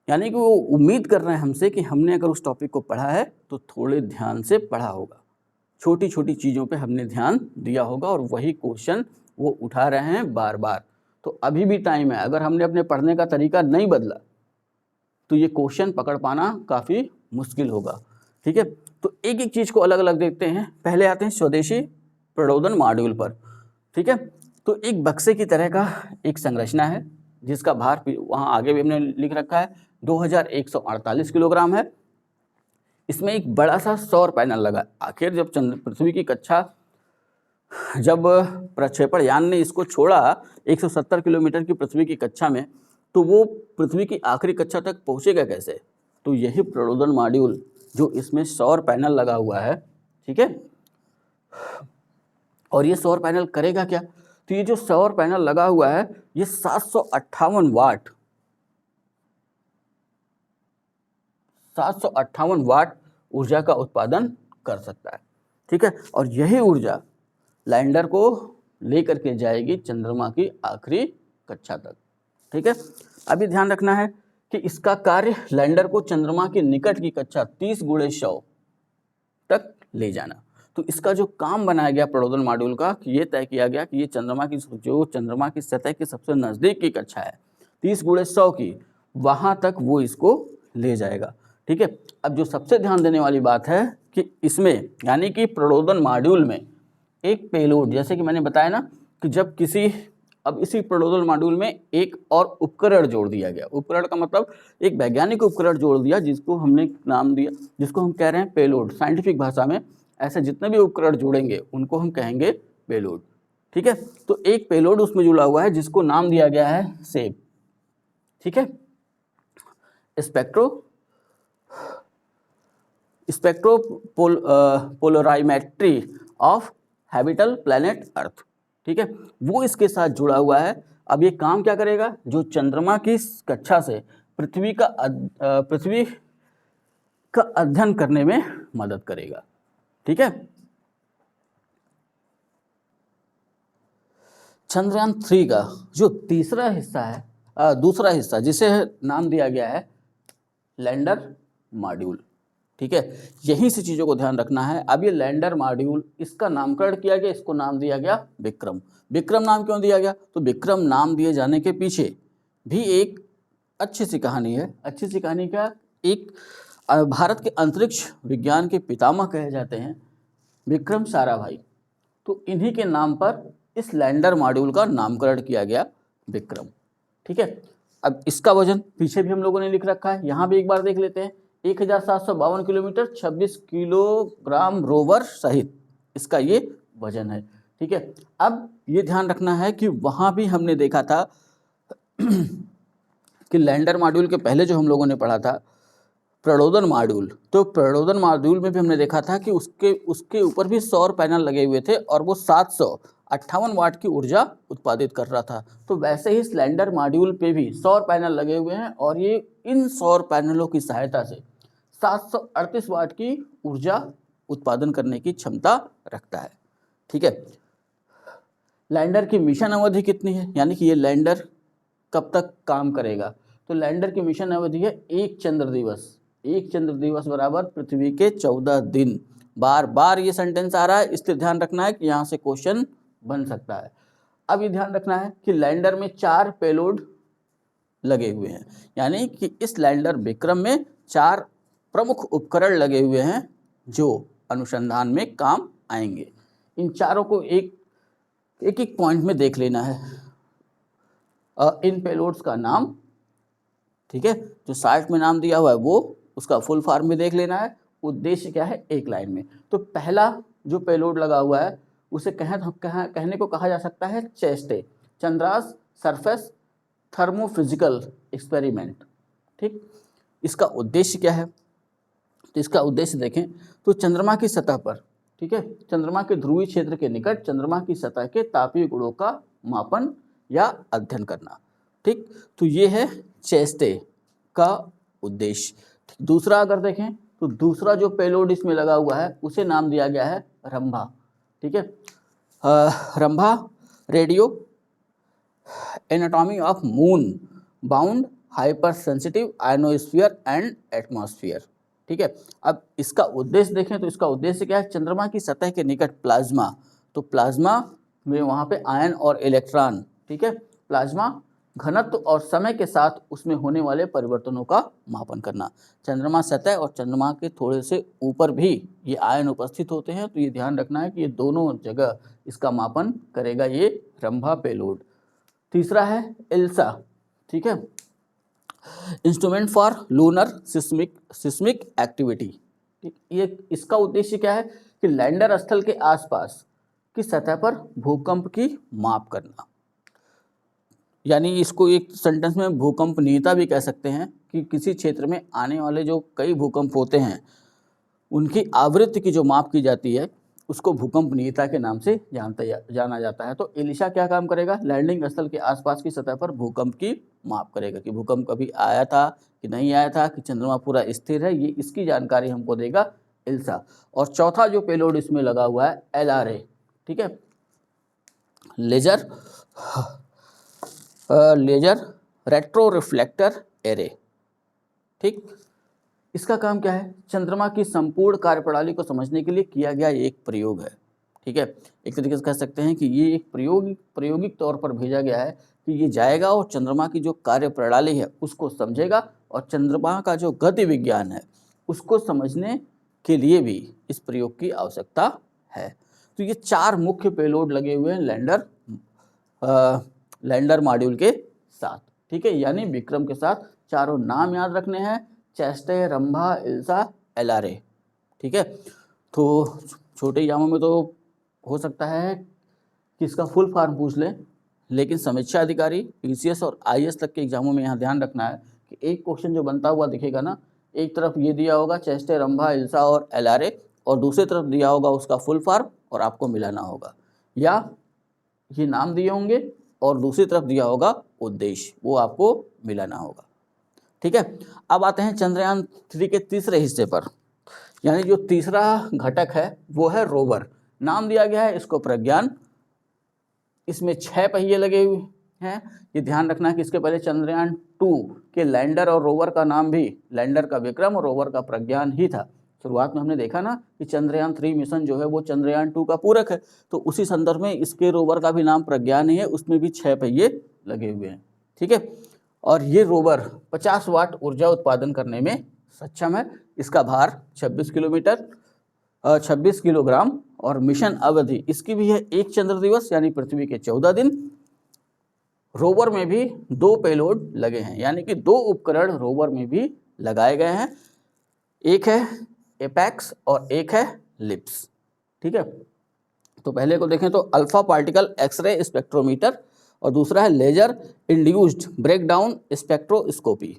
यानी कि वो उम्मीद कर रहे हैं हमसे कि हमने अगर उस टॉपिक को पढ़ा है तो थोड़े ध्यान से पढ़ा होगा, छोटी छोटी चीज़ों पे हमने ध्यान दिया होगा, और वही क्वेश्चन वो उठा रहे हैं बार बार। तो अभी भी टाइम है, अगर हमने अपने पढ़ने का तरीका नहीं बदला तो ये क्वेश्चन पकड़ पाना काफ़ी मुश्किल होगा। ठीक है, तो एक एक चीज़ को अलग अलग देखते हैं। पहले आते हैं स्वदेशी प्रणोदन मॉड्यूल पर। ठीक है, तो एक बक्से की तरह का एक संरचना है जिसका भार वहाँ आगे भी हमने लिख रखा है 2148 किलोग्राम है। इसमें एक बड़ा सा सौर पैनल लगा। आखिर जब पृथ्वी की कक्षा, जब प्रक्षेपण यान ने इसको छोड़ा 170 किलोमीटर की पृथ्वी की कक्षा में, तो वो पृथ्वी की आखिरी कक्षा तक पहुंचेगा कैसे? तो यही प्रणोदन मॉड्यूल जो इसमें सौर पैनल लगा हुआ है। ठीक है, और ये सौर पैनल करेगा क्या? तो ये जो सौर पैनल लगा हुआ है ये 758 वाट ऊर्जा का उत्पादन कर सकता है। ठीक है, और यही ऊर्जा लैंडर को लेकर के जाएगी चंद्रमा की आखिरी कक्षा तक। ठीक है, अभी ध्यान रखना है कि इसका कार्य लैंडर को चंद्रमा के निकट की कक्षा 30x100 तक ले जाना। तो इसका जो काम बनाया गया प्रणोदन मॉड्यूल का, ये तय किया गया कि ये चंद्रमा की सतह के सबसे नज़दीक की कक्षा है 30x100 की, वहाँ तक वो इसको ले जाएगा। ठीक है, अब जो सबसे ध्यान देने वाली बात है कि इसमें, यानी कि प्रणोदन मॉड्यूल में एक पेलोड, जैसे कि मैंने बताया ना कि जब अब इसी प्रणोदन मॉड्यूल में एक और उपकरण जोड़ दिया गया। उपकरण का मतलब एक वैज्ञानिक उपकरण जोड़ दिया जिसको हमने नाम दिया, जिसको हम कह रहे हैं पेलोड। साइंटिफिक भाषा में ऐसे जितने भी उपकरण जुड़ेंगे उनको हम कहेंगे पेलोड। ठीक है, तो एक पेलोड उसमें जुड़ा हुआ है जिसको नाम दिया गया है सेब। ठीक है, पोलराइमेट्री ऑफ हैबिटल प्लैनेट अर्थ। ठीक है, वो इसके साथ जुड़ा हुआ है। अब ये काम क्या करेगा? जो चंद्रमा की कक्षा से पृथ्वी का अध्ययन करने में मदद करेगा। ठीक है, चंद्रयान-3 का जो दूसरा हिस्सा जिसे नाम दिया गया है लैंडर मॉड्यूल। ठीक है, यहीं से चीज़ों को ध्यान रखना है। अब ये लैंडर मॉड्यूल, इसका नामकरण किया गया, इसको नाम दिया गया विक्रम। विक्रम नाम क्यों दिया गया? तो विक्रम नाम दिए जाने के पीछे भी एक अच्छी सी कहानी है। अच्छी सी कहानी का एक भारत के अंतरिक्ष विज्ञान के पितामह कहे जाते हैं विक्रम साराभाई। तो इन्हीं के नाम पर इस लैंडर मॉड्यूल का नामकरण किया गया विक्रम। ठीक है, अब इसका वजन पीछे भी हम लोगों ने लिख रखा है, यहाँ भी एक बार देख लेते हैं। 1752 किलोमीटर 26 किलोग्राम रोवर सहित इसका ये वजन है। ठीक है, अब ये ध्यान रखना है कि वहाँ भी हमने देखा था कि लैंडर मॉड्यूल के पहले जो हम लोगों ने पढ़ा था प्रणोदन मॉड्यूल, तो प्रणोदन मॉड्यूल में भी हमने देखा था कि उसके ऊपर भी सौर पैनल लगे हुए थे और वो 758 वाट की ऊर्जा उत्पादित कर रहा था। तो वैसे ही इस लैंडर मॉड्यूल पे भी सौर पैनल लगे हुए हैं और ये इन सौर पैनलों की सहायता से 738 वाट की ऊर्जा उत्पादन करने की क्षमता रखता है। ठीक है, लैंडर की मिशन अवधि कितनी है, यानी कि ये लैंडर कब तक काम करेगा? तो लैंडर की मिशन अवधि है एक चंद्र दिवस। एक चंद्र दिवस बराबर पृथ्वी के 14 दिन। बार बार ये सेंटेंस आ रहा है, इसलिए ध्यान रखना है कि यहाँ से क्वेश्चन बन सकता है। अब ये ध्यान रखना है कि लैंडर में 4 पेलोड लगे हुए हैं, यानी कि इस लैंडर विक्रम में 4 प्रमुख उपकरण लगे हुए हैं जो अनुसंधान में काम आएंगे। इन चारों को एक एक पॉइंट में देख लेना है। इन पेलोड्स का नाम, ठीक है, जो साइट में नाम दिया हुआ है वो उसका फुल फॉर्म में देख लेना है। उद्देश्य क्या है, एक लाइन में। तो पहला जो पेलोड लगा हुआ है उसे कहने को कहा जा सकता है ChaSTE, Chandra's surface thermophysical experiment. ठीक, इसका उद्देश्य क्या है? तो इसका उद्देश्य देखें तो चंद्रमा की सतह पर, ठीक है, चंद्रमा के ध्रुवीय क्षेत्र के निकट चंद्रमा की सतह के तापीय गुणों का मापन या अध्ययन करना। ठीक, तो ये है चेस्टे का उद्देश्य। दूसरा अगर देखें तो दूसरा जो पेलोड इसमें लगा हुआ है उसे नाम दिया गया है रंभा। ठीक है, Rambha radio anatomy of moon bound hyper sensitive ionosphere and atmosphere. ठीक है, अब इसका उद्देश्य देखें तो इसका उद्देश्य क्या है? चंद्रमा की सतह के निकट प्लाज्मा, तो प्लाज्मा में वहाँ पे आयन और इलेक्ट्रॉन, ठीक है, प्लाज्मा घनत्व और समय के साथ उसमें होने वाले परिवर्तनों का मापन करना। चंद्रमा सतह और चंद्रमा के थोड़े से ऊपर भी ये आयन उपस्थित होते हैं, तो ये ध्यान रखना है कि ये दोनों जगह इसका मापन करेगा ये रंभा पेलोड। तीसरा है एल्सा। ठीक है, instrument for lunar seismic activity. ये इसका उद्देश्य क्या है कि लैंडर स्थल के आसपास की सतह पर भूकंप की माप करना, यानी इसको एक सेंटेंस में भूकंपनीयता भी कह सकते हैं कि किसी क्षेत्र में आने वाले जो कई भूकंप होते हैं उनकी आवृत्ति की जो माप की जाती है उसको भूकंपनीयता के नाम से जाना जाता है। तो एलिसा क्या काम करेगा? लैंडिंग स्थल के आसपास की सतह पर भूकंप की माप करेगा कि भूकंप कभी आया था कि नहीं आया था, कि चंद्रमा पूरा स्थिर है, ये इसकी जानकारी हमको देगा एल्सा। और चौथा जो पेलोड इसमें लगा हुआ है LRA। ठीक है, लेजर रेट्रो रिफ्लेक्टर एरे। ठीक, इसका काम क्या है? चंद्रमा की संपूर्ण कार्यप्रणाली को समझने के लिए किया गया एक प्रयोग है। ठीक है, एक तरीके से कह सकते हैं कि ये एक प्रायोगिक तौर पर भेजा गया है कि ये जाएगा और चंद्रमा की जो कार्यप्रणाली है उसको समझेगा और चंद्रमा का जो गति विज्ञान है उसको समझने के लिए भी इस प्रयोग की आवश्यकता है। तो ये 4 मुख्य पेलोड लगे हुए हैं लैंडर मॉड्यूल के साथ। ठीक है, यानी विक्रम के साथ चारों नाम याद रखने हैं, चेस्टे, रंभा, एल्सा, LRA। ठीक है, तो छोटे एग्जामों में तो हो सकता है कि इसका फुल फॉर्म पूछ लें, लेकिन समीक्षा अधिकारी, PCS और IAS तक के एग्जामों में यहाँ ध्यान रखना है कि एक क्वेश्चन जो बनता हुआ दिखेगा ना, एक तरफ ये दिया होगा चेस्टे, रंभा, एल्सा और LRA, और दूसरी तरफ दिया होगा उसका फुल फॉर्म और आपको मिलाना होगा, या ये नाम दिए होंगे और दूसरी तरफ दिया होगा उद्देश्य, वो आपको मिलाना होगा। ठीक है, अब आते हैं चंद्रयान 3 के तीसरे हिस्से पर, यानी जो तीसरा घटक है वो है रोवर। नाम दिया गया है इसको प्रज्ञान। इसमें 6 पहिए लगे हुए हैं। ये ध्यान रखना है कि इसके पहले चंद्रयान 2 के लैंडर और रोवर का नाम भी, लैंडर का विक्रम और रोवर का प्रज्ञान ही था। शुरुआत में हमने देखा ना कि चंद्रयान 3 मिशन जो है वो चंद्रयान 2 का पूरक है, तो उसी संदर्भ में इसके रोवर का भी नाम प्रज्ञान ही है, उसमें भी 6 पहिए लगे हुए हैं। ठीक है, और ये रोवर 50 वाट ऊर्जा उत्पादन करने में सक्षम है। इसका भार 26 किलोग्राम और मिशन अवधि इसकी भी है 1 चंद्र दिवस यानी पृथ्वी के 14 दिन। रोवर में भी 2 पेलोड लगे हैं, यानी कि 2 उपकरण रोवर में भी लगाए गए हैं। एक है एपेक्स और एक है लिप्स। ठीक है, तो पहले को देखें तो अल्फा पार्टिकल एक्सरे स्पेक्ट्रोमीटर और दूसरा है लेजर इंड्यूस्ड ब्रेकडाउन स्पेक्ट्रोस्कोपी।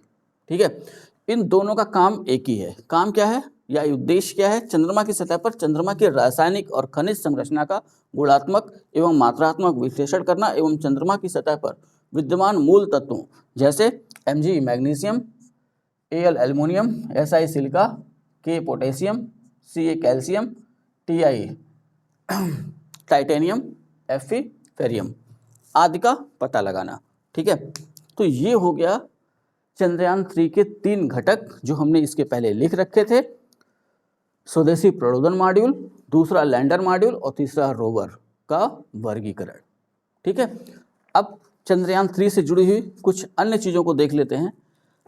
ठीक है, इन दोनों का काम एक ही है। काम क्या है या उद्देश्य क्या है? चंद्रमा की सतह पर चंद्रमा की रासायनिक और खनिज संरचना का गुणात्मक एवं मात्रात्मक विश्लेषण करना एवं चंद्रमा की सतह पर विद्यमान मूल तत्वों जैसे Mg magnesium, Al aluminium, Si silica, K potassium, Ca calcium, Ti titanium, Fe Ferium आदि का पता लगाना। ठीक है, तो ये हो गया चंद्रयान 3 के 3 घटक जो हमने इसके पहले लिख रखे थे। स्वदेशी प्रणोदन मॉड्यूल, दूसरा लैंडर मॉड्यूल और तीसरा रोवर का वर्गीकरण। ठीक है, अब चंद्रयान 3 से जुड़ी हुई कुछ अन्य चीज़ों को देख लेते हैं।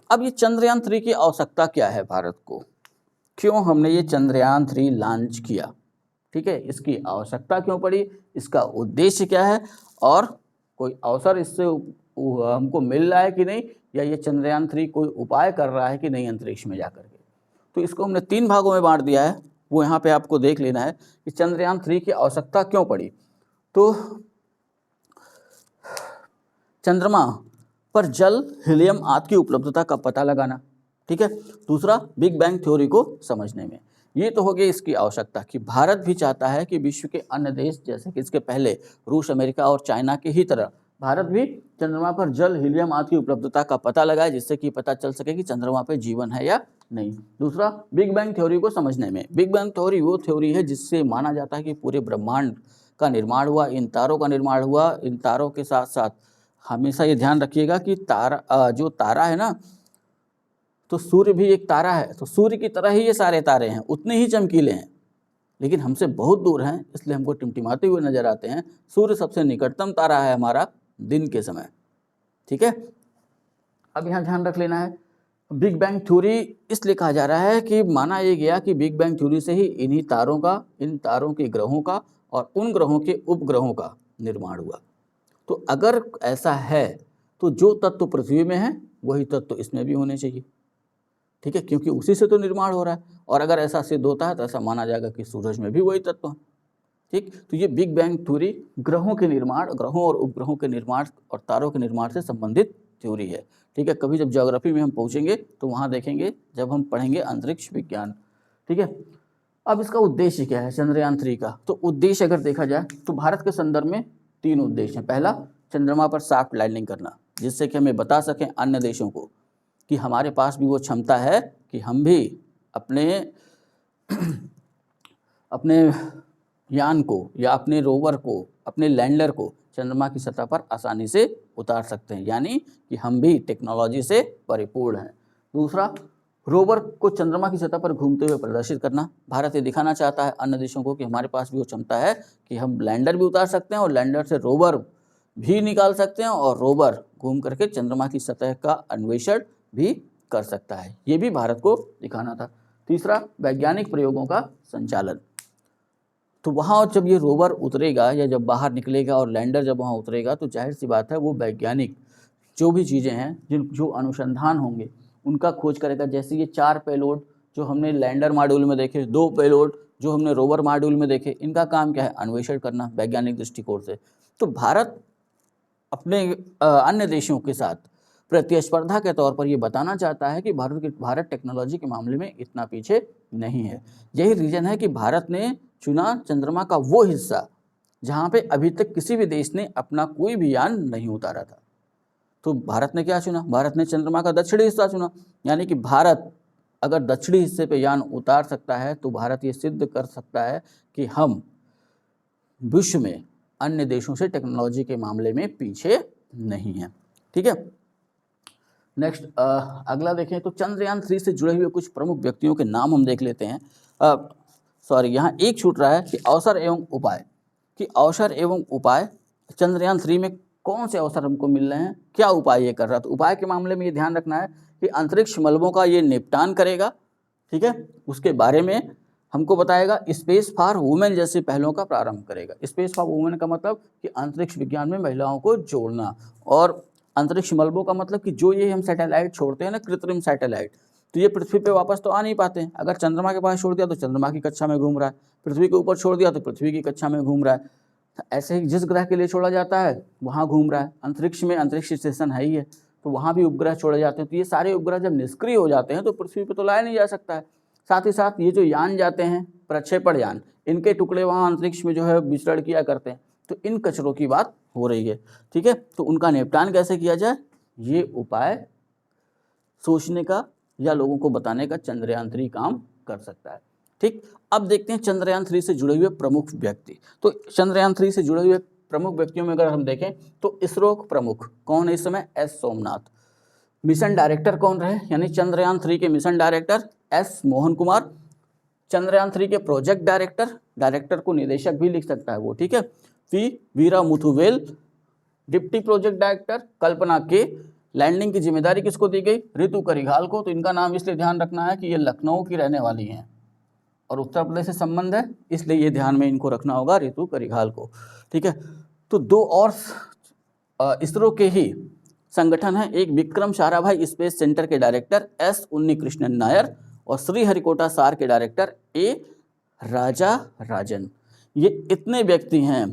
अब ये चंद्रयान 3 की आवश्यकता क्या है भारत को, क्यों हमने ये चंद्रयान 3 लॉन्च किया? ठीक है, इसकी आवश्यकता क्यों पड़ी, इसका उद्देश्य क्या है और कोई अवसर इससे हमको मिल रहा है कि नहीं, या ये चंद्रयान 3 कोई उपाय कर रहा है कि नहीं अंतरिक्ष में जाकर के। तो इसको हमने 3 भागों में बांट दिया है, वो यहाँ पे आपको देख लेना है कि चंद्रयान 3 की आवश्यकता क्यों पड़ी। तो चंद्रमा पर जल, हीलियम आदि की उपलब्धता का पता लगाना, ठीक है। दूसरा, बिग बैंग थ्योरी को समझने में। ये तो हो गई इसकी आवश्यकता कि भारत भी चाहता है कि विश्व के अन्य देश जैसे कि इसके पहले रूस, अमेरिका और चाइना के ही तरह भारत भी चंद्रमा पर जल, हीलियम आदि की उपलब्धता का पता लगाए, जिससे कि पता चल सके कि चंद्रमा पर जीवन है या नहीं। दूसरा, बिग बैंग थ्योरी को समझने में। बिग बैंग थ्योरी वो थ्योरी है जिससे माना जाता है कि पूरे ब्रह्मांड का निर्माण हुआ, इन तारों का निर्माण हुआ। इन तारों के साथ साथ हमेशा ये ध्यान रखिएगा कि जो तारा है ना, तो सूर्य भी एक तारा है, तो सूर्य की तरह ही ये सारे तारे हैं, उतने ही चमकीले हैं, लेकिन हमसे बहुत दूर हैं, इसलिए हमको टिमटिमाते हुए नजर आते हैं। सूर्य सबसे निकटतम तारा है हमारा दिन के समय, ठीक है। अब यहाँ ध्यान रख लेना है, बिग बैंग थ्योरी इसलिए कहा जा रहा है कि माना ये गया कि बिग बैंग थ्योरी से ही इन्हीं तारों का, इन तारों के ग्रहों का और उन ग्रहों के उपग्रहों का निर्माण हुआ। तो अगर ऐसा है तो जो तत्व पृथ्वी में है वही तत्व इसमें भी होने चाहिए, ठीक है, क्योंकि उसी से तो निर्माण हो रहा है। और अगर ऐसा सिद्ध होता है तो ऐसा माना जाएगा कि सूरज में भी वही तत्व है, ठीक। तो ये बिग बैंग थ्योरी ग्रहों के निर्माण, ग्रहों और उपग्रहों के निर्माण और तारों के निर्माण से संबंधित थ्योरी है, ठीक है। कभी जब ज्योग्राफी में हम पहुंचेंगे तो वहाँ देखेंगे, जब हम पढ़ेंगे अंतरिक्ष विज्ञान, ठीक है। अब इसका उद्देश्य क्या है चंद्रयान 3 का? तो उद्देश्य अगर देखा जाए तो भारत के संदर्भ में 3 उद्देश्य हैं। पहला, चंद्रमा पर सॉफ्ट लैंडिंग करना, जिससे कि हमें बता सकें अन्य देशों को कि हमारे पास भी वो क्षमता है कि हम भी अपने अपने यान को या अपने रोवर को, अपने लैंडर को चंद्रमा की सतह पर आसानी से उतार सकते हैं, यानी कि हम भी टेक्नोलॉजी से परिपूर्ण हैं। दूसरा, रोवर को चंद्रमा की सतह पर घूमते हुए प्रदर्शित करना। भारत ये दिखाना चाहता है अन्य देशों को कि हमारे पास भी वो क्षमता है कि हम लैंडर भी उतार सकते हैं और लैंडर से रोवर भी निकाल सकते हैं और रोवर घूम करके चंद्रमा की सतह का अन्वेषण भी कर सकता है। ये भी भारत को दिखाना था। तीसरा, वैज्ञानिक प्रयोगों का संचालन। तो वहाँ जब ये रोवर उतरेगा या जब बाहर निकलेगा और लैंडर जब वहाँ उतरेगा तो जाहिर सी बात है वो वैज्ञानिक जो भी चीज़ें हैं, जो अनुसंधान होंगे उनका खोज करेगा। जैसे ये 4 पेलोड जो हमने लैंडर मॉड्यूल में देखे, 2 पेलोड जो हमने रोवर मॉड्यूल में देखे, इनका काम क्या है? अन्वेषण करना वैज्ञानिक दृष्टिकोण से। तो भारत अपने अन्य देशों के साथ प्रतिस्पर्धा के तौर पर ये बताना चाहता है कि भारत टेक्नोलॉजी के मामले में इतना पीछे नहीं है। यही रीजन है कि भारत ने चुना चंद्रमा का वो हिस्सा जहाँ पे अभी तक किसी भी देश ने अपना कोई भी यान नहीं उतारा था। तो भारत ने क्या चुना? भारत ने चंद्रमा का दक्षिणी हिस्सा चुना, यानी कि भारत अगर दक्षिणी हिस्से पे यान उतार सकता है तो भारत ये सिद्ध कर सकता है कि हम विश्व में अन्य देशों से टेक्नोलॉजी के मामले में पीछे नहीं है, ठीक है। नेक्स्ट अगला देखें तो चंद्रयान 3 से जुड़े हुए कुछ प्रमुख व्यक्तियों के नाम हम देख लेते हैं। यहाँ एक छूट रहा है कि अवसर एवं उपाय, कि अवसर एवं उपाय चंद्रयान 3 में कौन से अवसर हमको मिल रहे हैं, क्या उपाय ये कर रहा है। तो उपाय के मामले में ये ध्यान रखना है कि अंतरिक्ष मलबों का ये निपटान करेगा, ठीक है। उसके बारे में हमको बताएगा। स्पेस फॉर वुमेन जैसी पहलों का प्रारंभ करेगा। स्पेस फॉर वुमेन का मतलब कि अंतरिक्ष विज्ञान में महिलाओं को जोड़ना, और अंतरिक्ष मलबों का मतलब कि जो ये हम सैटेलाइट छोड़ते हैं ना, कृत्रिम सैटेलाइट, तो ये पृथ्वी पे वापस तो आ नहीं पाते हैं। अगर चंद्रमा के पास छोड़ दिया तो चंद्रमा की कक्षा में घूम रहा है, पृथ्वी के ऊपर छोड़ दिया तो पृथ्वी की कक्षा में घूम रहा है। ऐसे ही जिस ग्रह के लिए छोड़ा जाता है वहाँ घूम रहा है। अंतरिक्ष में अंतरिक्ष स्टेशन है ही है, तो वहाँ भी उपग्रह छोड़े जाते हैं। तो ये सारे उपग्रह जब निष्क्रिय हो जाते हैं तो पृथ्वी पर तो लाया नहीं जा सकता है। साथ ही साथ ये जो यान जाते हैं, प्रक्षेपण यान, इनके टुकड़े वहाँ अंतरिक्ष में जो है विचरण किया करते हैं। तो इन कचरों की बात हो रही है, ठीक है। तो उनका निपटान कैसे किया जाए, ये उपाय सोचने का या लोगों को बताने का चंद्रयान 3 काम कर सकता है, ठीक। अब देखते हैं चंद्रयान 3 से जुड़े हुए प्रमुख व्यक्ति। तो चंद्रयान 3 से जुड़े हुए प्रमुख व्यक्तियों में अगर हम देखें तो इसरो प्रमुख कौन है इस समय? एस सोमनाथ। मिशन डायरेक्टर कौन रहे, यानी चंद्रयान 3 के mission director S Mohan Kumar. Chandrayaan 3 के प्रोजेक्ट डायरेक्टर को निदेशक भी लिख सकता है वो, ठीक है, V Veera Muthuvel. Deputy project director Kalpana K. Landing की जिम्मेदारी किसको दी गई? ऋतु करिघाल को। तो इनका नाम इसलिए ध्यान रखना है कि ये लखनऊ की रहने वाली हैं और उत्तर प्रदेश से संबंध है, इसलिए ये ध्यान में इनको रखना होगा, ऋतु करिघाल को, ठीक है। तो 2 और इसरो के ही संगठन है, एक विक्रम साराभाई स्पेस सेंटर के डायरेक्टर एस उन्नीकृष्णन नायर और श्रीहरिकोटा सार के डायरेक्टर ए राजा राजन। ये इतने व्यक्ति हैं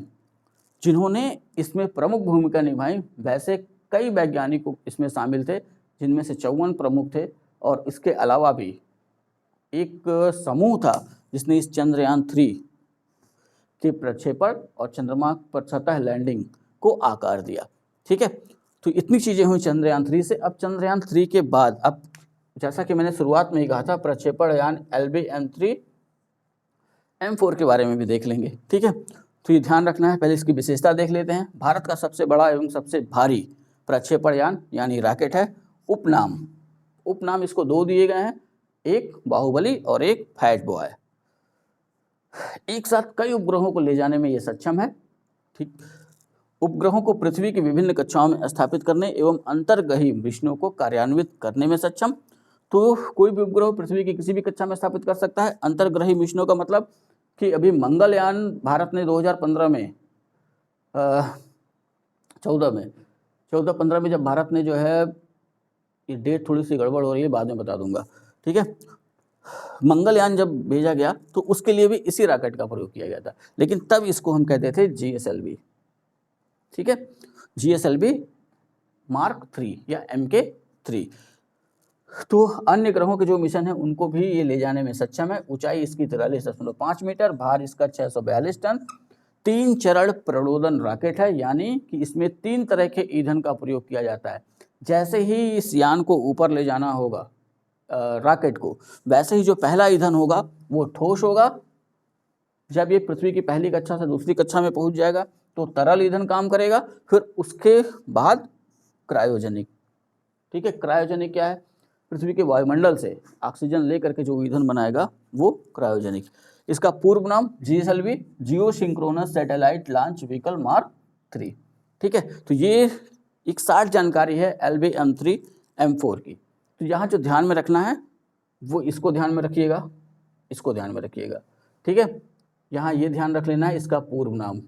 जिन्होंने इसमें प्रमुख भूमिका निभाई। वैसे कई वैज्ञानिक इसमें शामिल थे, जिनमें से 54 प्रमुख थे, और इसके अलावा भी एक समूह था जिसने इस चंद्रयान-3 के प्रक्षेपण और चंद्रमा पर सतह लैंडिंग को आकार दिया। ठीक है, तो इतनी चीज़ें हुई चंद्रयान-3 से। अब चंद्रयान-3 के बाद, अब जैसा कि मैंने शुरुआत में ही कहा था, प्रक्षेपण यान LV-M3 M4 के बारे में भी देख लेंगे। ठीक है, तो ये ध्यान रखना है। पहले इसकी विशेषता देख लेते हैं। भारत का सबसे बड़ा एवं सबसे भारी प्रक्षेपण यान यानी रॉकेट है। उपनाम इसको 2 दिए गए हैं, एक बाहुबली और एक फैट बॉय। एक साथ कई उपग्रहों को ले जाने में ये सक्षम है। ठीक, उपग्रहों को पृथ्वी की विभिन्न कक्षाओं में स्थापित करने एवं अंतर्ग्रही मिशनों को कार्यान्वित करने में सक्षम। तो कोई भी उपग्रह पृथ्वी की किसी भी कक्षा में स्थापित कर सकता है। अंतर्ग्रही मिशनों का मतलब कि अभी मंगलयान भारत ने 2015 में 14-15 में जब भारत ने जो है, ये डेट थोड़ी सी गड़बड़ हो रही है, बाद में बता दूंगा। ठीक है, मंगलयान जब भेजा गया तो उसके लिए भी इसी रॉकेट का प्रयोग किया गया था, लेकिन तब इसको हम कहते थे GSLV। ठीक है, GSLV Mark 3 या MK3। तो अन्य ग्रहों के जो मिशन है उनको भी ये ले जाने में सक्षम है। ऊंचाई इसकी 43.5 मीटर, भार इसका 642 टन। 3 चरण प्रणोदन रॉकेट है, यानी कि इसमें 3 तरह के ईंधन का प्रयोग किया जाता है। जैसे ही इस यान को ऊपर ले जाना होगा रॉकेट को, वैसे ही जो पहला ईंधन होगा वो ठोस होगा। जब ये पृथ्वी की पहली कक्षा से दूसरी कक्षा में पहुंच जाएगा तो तरल ईंधन काम करेगा। फिर उसके बाद क्रायोजेनिक। ठीक है, क्रायोजेनिक क्या है? पृथ्वी के वायुमंडल से ऑक्सीजन लेकर के जो ईंधन बनाएगा वो क्रायोजेनिक। इसका पूर्व नाम GSLV geo synchronous satellite launch vehicle mark 3। ठीक है, तो ये एक शार्ट जानकारी है LV-M3 M4 की। तो यहाँ जो ध्यान में रखना है वो इसको ध्यान में रखिएगा, इसको ध्यान में रखिएगा। ठीक है, यहाँ ये ध्यान रख लेना है इसका पूर्व नाम।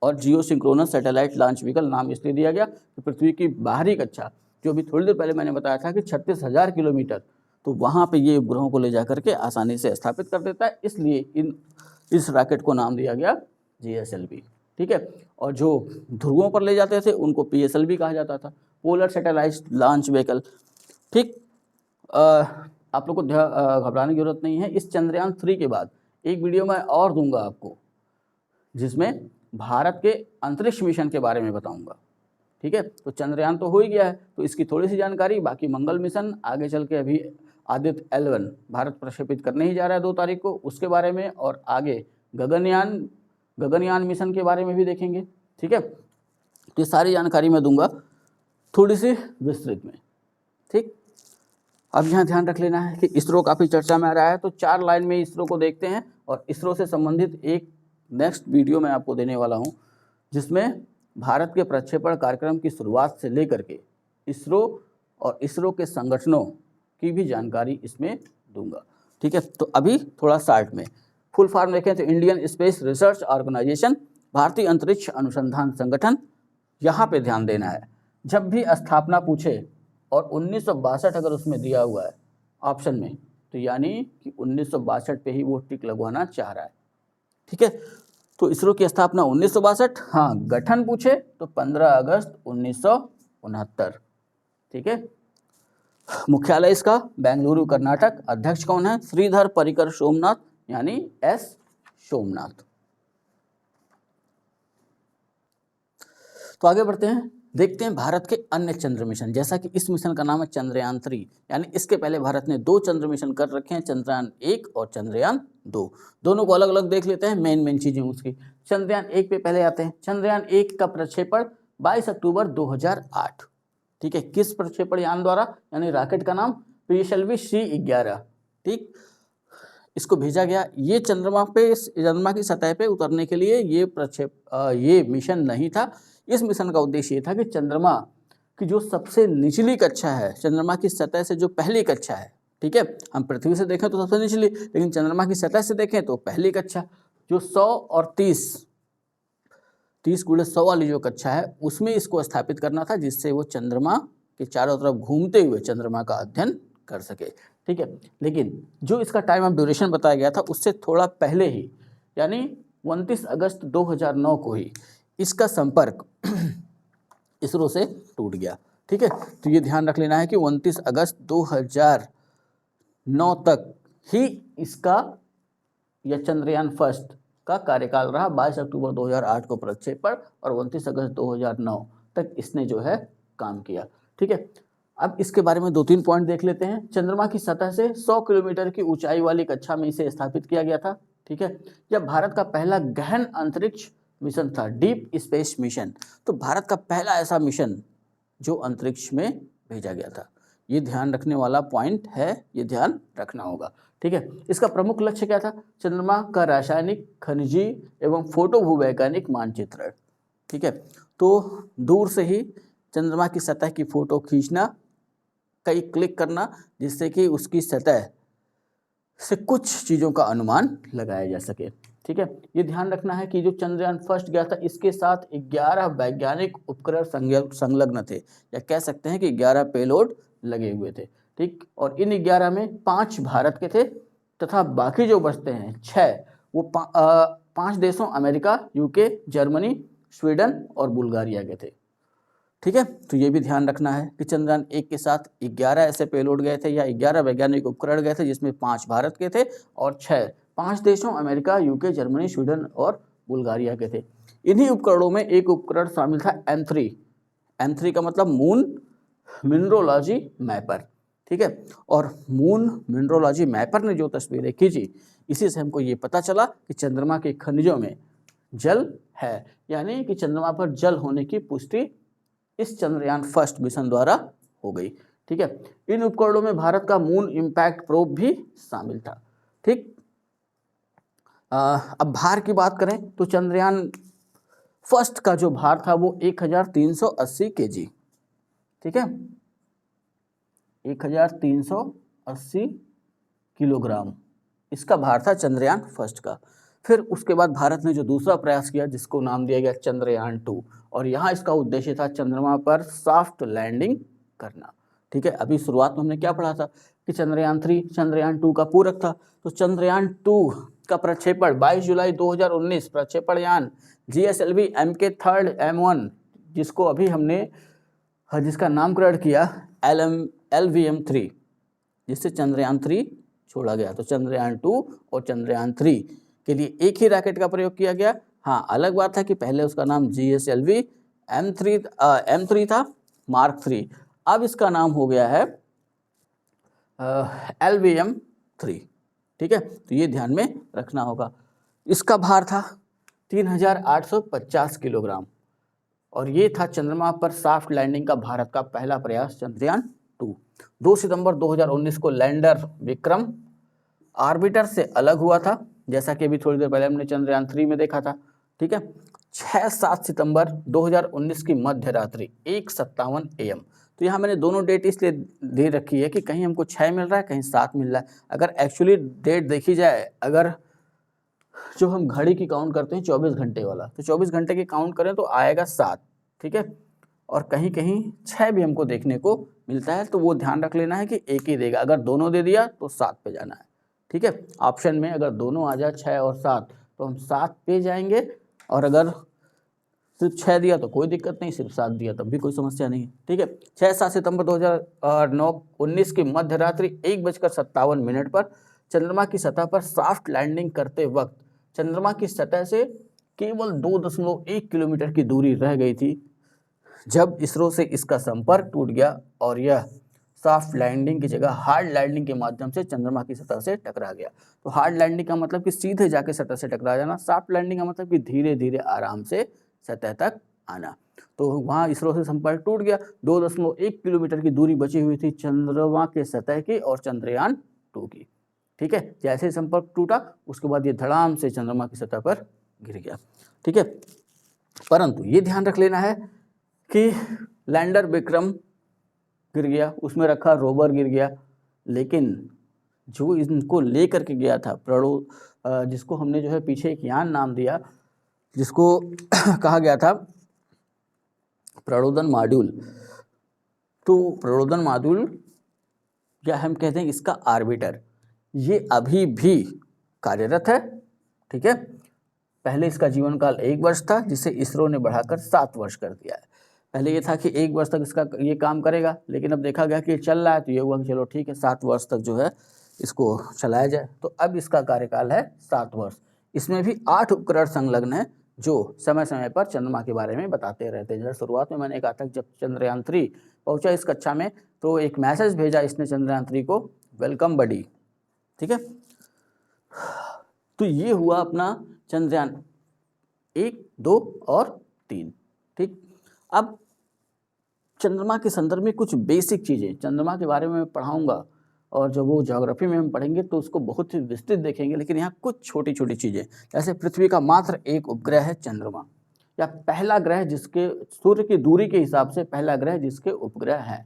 और जियो सिंक्रोनस सैटेलाइट लॉन्च व्हीकल नाम इसलिए दिया गया कि पृथ्वी की बाहरी कक्षा, जो भी थोड़ी देर पहले मैंने बताया था कि 36,000 किलोमीटर, तो वहाँ पे ये उपग्रहों को ले जा करके आसानी से स्थापित कर देता है। इसलिए इस रॉकेट को नाम दिया गया GSLV। ठीक है, और जो ध्रुवों पर ले जाते थे उनको PSLV कहा जाता था, पोलर सैटेलाइट लॉन्च व्हीकल। ठीक, आप लोग को घबराने की जरूरत नहीं है। इस चंद्रयान-3 के बाद एक वीडियो मैं और दूंगा आपको, जिसमें भारत के अंतरिक्ष मिशन के बारे में बताऊंगा। ठीक है, तो चंद्रयान तो हो ही गया है, तो इसकी थोड़ी सी जानकारी। बाकी मंगल मिशन आगे चल के, अभी आदित्य L1 भारत प्रक्षेपित करने ही जा रहा है 2 तारीख को, उसके बारे में, और आगे गगनयान मिशन के बारे में भी देखेंगे। ठीक है, तो ये सारी जानकारी मैं दूंगा थोड़ी सी विस्तृत में। ठीक, अब यहाँ ध्यान रख लेना है कि इसरो काफ़ी चर्चा में आ रहा है, तो 4 लाइन में इसरो को देखते हैं। और इसरो से संबंधित एक नेक्स्ट वीडियो मैं आपको देने वाला हूँ, जिसमें भारत के प्रक्षेपण कार्यक्रम की शुरुआत से लेकर के इसरो और इसरो के संगठनों की भी जानकारी इसमें दूंगा। ठीक है, तो अभी थोड़ा शार्ट में फुल फॉर्म देखें तो इंडियन स्पेस रिसर्च ऑर्गेनाइजेशन, भारतीय अंतरिक्ष अनुसंधान संगठन। यहाँ पे ध्यान देना है, जब भी स्थापना पूछे और 1962 अगर उसमें दिया हुआ है ऑप्शन में, तो यानी कि 1962 पे ही वो टिक लगवाना चाह रहा है। ठीक है, तो इसरो की स्थापना 1962। हाँ, गठन पूछे तो 15 अगस्त 1969। ठीक है, मुख्यालय इसका बेंगलुरु कर्नाटक। अध्यक्ष कौन है? श्रीधर परिकर सोमनाथ, यानी S सोमनाथ। तो आगे बढ़ते हैं, देखते हैं भारत के अन्य चंद्र मिशन। जैसा कि इस मिशन का नाम है चंद्रयान-3, यानी इसके पहले भारत ने 2 चंद्र मिशन कर रखे हैं, चंद्रयान-1 और चंद्रयान-2। दोनों को अलग अलग देख लेते हैं, मेन चीजें उसकी। चंद्रयान-1 पे पहले आते हैं। चंद्रयान-1 का प्रक्षेपण 22 अक्टूबर 2008। ठीक है, किस प्रक्षेपण यान द्वारा? यानी रॉकेट का नाम PSLV C11। ठीक, इसको भेजा गया। ये चंद्रमा की सतह पे उतरने के लिए ये मिशन नहीं था। इस मिशन का उद्देश्य ये था कि चंद्रमा की जो सबसे निचली कक्षा है, चंद्रमा की सतह से जो पहली कक्षा है, ठीक है, हम पृथ्वी से देखें तो सबसे निचली, लेकिन चंद्रमा की सतह से देखें तो पहली कक्षा, जो 100 और 30 गुणे 100 वाली जो कक्षा है, उसमें इसको स्थापित करना था, जिससे वो चंद्रमा के चारों तरफ घूमते हुए चंद्रमा का अध्ययन कर सके। ठीक है, लेकिन जो इसका टाइम ऑफ ड्यूरेशन बताया गया था उससे थोड़ा पहले ही, यानी 29 अगस्त 2009 को ही इसका संपर्क इसरो से टूट गया। ठीक है, तो ये ध्यान रख लेना है कि 29 अगस्त 2009 तक ही इसका या चंद्रयान फर्स्ट का कार्यकाल रहा। 22 अक्टूबर 2008 को प्रक्षेपण और 29 अगस्त 2009 तक इसने जो है काम किया। ठीक है, अब इसके बारे में 2-3 पॉइंट देख लेते हैं। चंद्रमा की सतह से 100 किलोमीटर की ऊंचाई वाली कक्षा में इसे स्थापित किया गया था। ठीक है, यह भारत का पहला गहन अंतरिक्ष मिशन था, डीप स्पेस मिशन। तो भारत का पहला ऐसा मिशन जो अंतरिक्ष में भेजा गया था, ये ध्यान रखने वाला पॉइंट है, ये ध्यान रखना होगा। ठीक है, इसका प्रमुख लक्ष्य क्या था? चंद्रमा का रासायनिक, खनिजीय एवं फोटो भूवैज्ञानिक मानचित्रण। ठीक है, तो दूर से ही चंद्रमा की सतह की फोटो खींचना, कई क्लिक करना, जिससे कि उसकी सतह से कुछ चीज़ों का अनुमान लगाया जा सके। ठीक है, ये ध्यान रखना है कि जो चंद्रयान फर्स्ट गया था इसके साथ 11 वैज्ञानिक उपग्रह संलग्न थे, या कह सकते हैं कि 11 पेलोड लगे हुए थे। ठीक, और इन 11 में 5 भारत के थे तथा बाकी जो बचते हैं 6 वो 5 देशों अमेरिका, यूके, जर्मनी, स्वीडन और बुल्गारिया के थे। ठीक है, तो ये भी ध्यान रखना है कि चंद्रयान 1 के साथ 11 ऐसे पेलोड गए थे या 11 वैज्ञानिक उपकरण गए थे, जिसमें 5 भारत के थे और 5 देशों अमेरिका, यूके, जर्मनी, स्वीडन और बुल्गारिया के थे। इन्हीं उपकरणों में एक उपकरण शामिल था M3। M3 का मतलब मून मिनरोलॉजी मैपर। ठीक है, और मून मिनरोलॉजी मैपर ने जो तस्वीरें खींची, इसी से हमको ये पता चला कि चंद्रमा के खनिजों में जल है, यानी कि चंद्रमा पर जल होने की पुष्टि इस चंद्रयान फर्स्ट मिशन द्वारा हो गई। ठीक है, इन उपकरणों में भारत का मून इम्पैक्ट प्रोब भी शामिल था। ठीक, अब भार की बात करें तो चंद्रयान फर्स्ट का जो भार था वो 1380 kg। ठीक है, 1380 किलोग्राम इसका भार था चंद्रयान फर्स्ट का। फिर उसके बाद भारत ने जो दूसरा प्रयास किया, जिसको नाम दिया गया चंद्रयान 2, और यहाँ इसका उद्देश्य था चंद्रमा पर सॉफ्ट लैंडिंग करना। ठीक है, अभी शुरुआत में हमने क्या पढ़ा था कि चंद्रयान 3 चंद्रयान 2 का पूरक था। तो चंद्रयान 2 का प्रक्षेपण 22 जुलाई 2019 प्रक्षेपण यान GSLV MK थर्ड M1, जिसको अभी हमने जिसका नामकरण किया LVM3, जिससे चंद्रयान 3 छोड़ा गया। तो चंद्रयान 2 और चंद्रयान 3 के लिए एक ही रॉकेट का प्रयोग किया गया। हाँ, अलग बात है कि पहले उसका नाम GSLV M3 था, मार्क 3। अब इसका नाम हो गया है LVM3। ठीक है, तो ये ध्यान में रखना होगा। इसका भार था 3850 किलोग्राम, और ये था चंद्रमा पर सॉफ्ट लैंडिंग का भारत का पहला प्रयास चंद्रयान 2। 2 सितंबर 2019 को लैंडर विक्रम ऑर्बिटर से अलग हुआ था, जैसा कि अभी थोड़ी देर पहले हमने चंद्रयान 3 में देखा था। ठीक है, 6-7 सितंबर 2019 की मध्य रात्रि 1:57 AM। तो यहाँ मैंने दोनों डेट इसलिए दे रखी है कि कहीं हमको 6 मिल रहा है, कहीं 7 मिल रहा है। अगर एक्चुअली डेट देखी जाए, अगर जो हम घड़ी की काउंट करते हैं 24 घंटे वाला, तो 24 घंटे की काउंट करें तो आएगा 7। ठीक है, और कहीं कहीं 6 भी हमको देखने को मिलता है, तो वो ध्यान रख लेना है कि एक ही देगा। अगर दोनों दे दिया तो 7 पे जाना है। ठीक है, ऑप्शन में अगर दोनों आ जाए 6 और 7 तो हम 7 पे जाएंगे, और अगर सिर्फ 6 दिया तो कोई दिक्कत नहीं, सिर्फ 7 दिया तब भी कोई समस्या नहीं। ठीक है, 6-7 सितंबर 2019 की मध्य रात्रि 1:57 पर चंद्रमा की सतह पर सॉफ्ट लैंडिंग करते वक्त चंद्रमा की सतह से केवल 2.1 किलोमीटर की दूरी रह गई थी, जब इसरो से इसका संपर्क टूट गया और यह सॉफ्ट लैंडिंग की जगह हार्ड लैंडिंग के माध्यम से चंद्रमा की सतह से टकरा गया। तो हार्ड लैंडिंग का मतलब कि सीधे जाके सतह से टकरा जाना, सॉफ्ट लैंडिंग का मतलब कि धीरे धीरे आराम से सतह तक आना। तो वहाँ इसरो से संपर्क टूट गया। 2.1 किलोमीटर की दूरी बची हुई थी चंद्रमा के सतह की और चंद्रयान 2 की। ठीक है, जैसे संपर्क टूटा उसके बाद ये धड़ाम से चंद्रमा की सतह पर गिर गया। ठीक है, परंतु ये ध्यान रख लेना है कि लैंडर विक्रम गिर गया, उसमें रखा रोवर गिर गया, लेकिन जो इनको लेकर के गया था जिसको हमने जो है पीछे एक यान नाम दिया, जिसको कहा गया था प्रणोदन मॉड्यूल। तो प्रणोदन मॉड्यूल या हम कहते हैं इसका ऑर्बिटर, ये अभी भी कार्यरत है। ठीक है, पहले इसका जीवन काल 1 वर्ष था, जिसे इसरो ने बढ़ाकर 7 वर्ष कर दिया है। पहले ये था कि 1 वर्ष तक इसका ये काम करेगा, लेकिन अब देखा गया कि ये चल रहा है तो ये हुआ कि चलो ठीक है 7 वर्ष तक जो है इसको चलाया जाए। तो अब इसका कार्यकाल है 7 वर्ष। इसमें भी 8 उपग्रह संलग्न हैं जो समय समय पर चंद्रमा के बारे में बताते रहते हैं। जैसे शुरुआत में मैंने कहा था जब चंद्रयान 3 पहुंचा इस कक्षा में तो एक मैसेज भेजा इसने चंद्रयान 3 को, वेलकम बडी। ठीक है, तो ये हुआ अपना चंद्रयान 1, 2 और 3। ठीक, अब चंद्रमा के संदर्भ में कुछ बेसिक चीज़ें चंद्रमा के बारे में मैं पढ़ाऊँगा, और जब वो ज्योग्राफी में हम पढ़ेंगे तो उसको बहुत ही विस्तृत देखेंगे, लेकिन यहाँ कुछ छोटी छोटी चीज़ें, जैसे पृथ्वी का मात्र एक उपग्रह है चंद्रमा, या पहला ग्रह जिसके सूर्य की दूरी के हिसाब से पहला ग्रह जिसके उपग्रह हैं।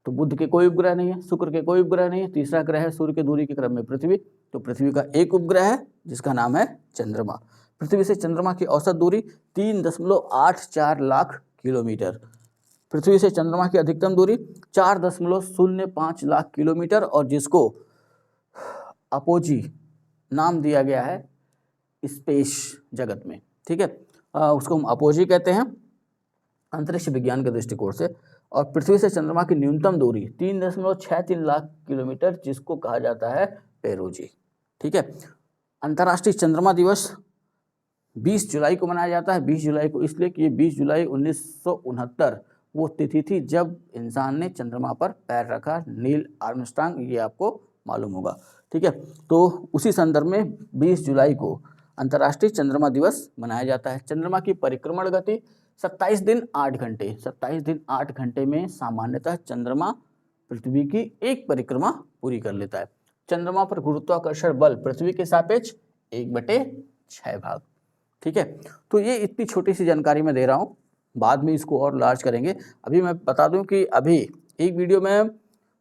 तो बुध के कोई उपग्रह नहीं है, शुक्र के कोई उपग्रह नहीं है, तीसरा ग्रह है सूर्य की दूरी के क्रम में पृथ्वी, तो पृथ्वी का एक उपग्रह है जिसका नाम है चंद्रमा। पृथ्वी से चंद्रमा की औसत दूरी 3.84 लाख किलोमीटर। पृथ्वी से चंद्रमा की अधिकतम दूरी 4.05 लाख किलोमीटर, और जिसको अपोजी नाम दिया गया है स्पेस जगत में। ठीक है, उसको हम अपोजी कहते हैं अंतरिक्ष विज्ञान के दृष्टिकोण से। और पृथ्वी से चंद्रमा की न्यूनतम दूरी 3.63 लाख किलोमीटर, जिसको कहा जाता है पेरोजी। ठीक है, अंतर्राष्ट्रीय चंद्रमा दिवस 20 जुलाई को मनाया जाता है। 20 जुलाई को इसलिए कि 20 जुलाई 1969 वो तिथि थी जब इंसान ने चंद्रमा पर पैर रखा, नील आर्मस्ट्रांग, ये आपको मालूम होगा। ठीक है, तो उसी संदर्भ में 20 जुलाई को अंतर्राष्ट्रीय चंद्रमा दिवस मनाया जाता है। चंद्रमा की परिक्रमण गति 27 दिन 8 घंटे, 27 दिन 8 घंटे में सामान्यतः चंद्रमा पृथ्वी की एक परिक्रमा पूरी कर लेता है। चंद्रमा पर गुरुत्वाकर्षण बल पृथ्वी के सापेक्ष 1/6 भाग। ठीक है, तो ये इतनी छोटी सी जानकारी मैं दे रहा हूँ, बाद में इसको और लार्ज करेंगे। अभी मैं बता दूं कि अभी एक वीडियो मैं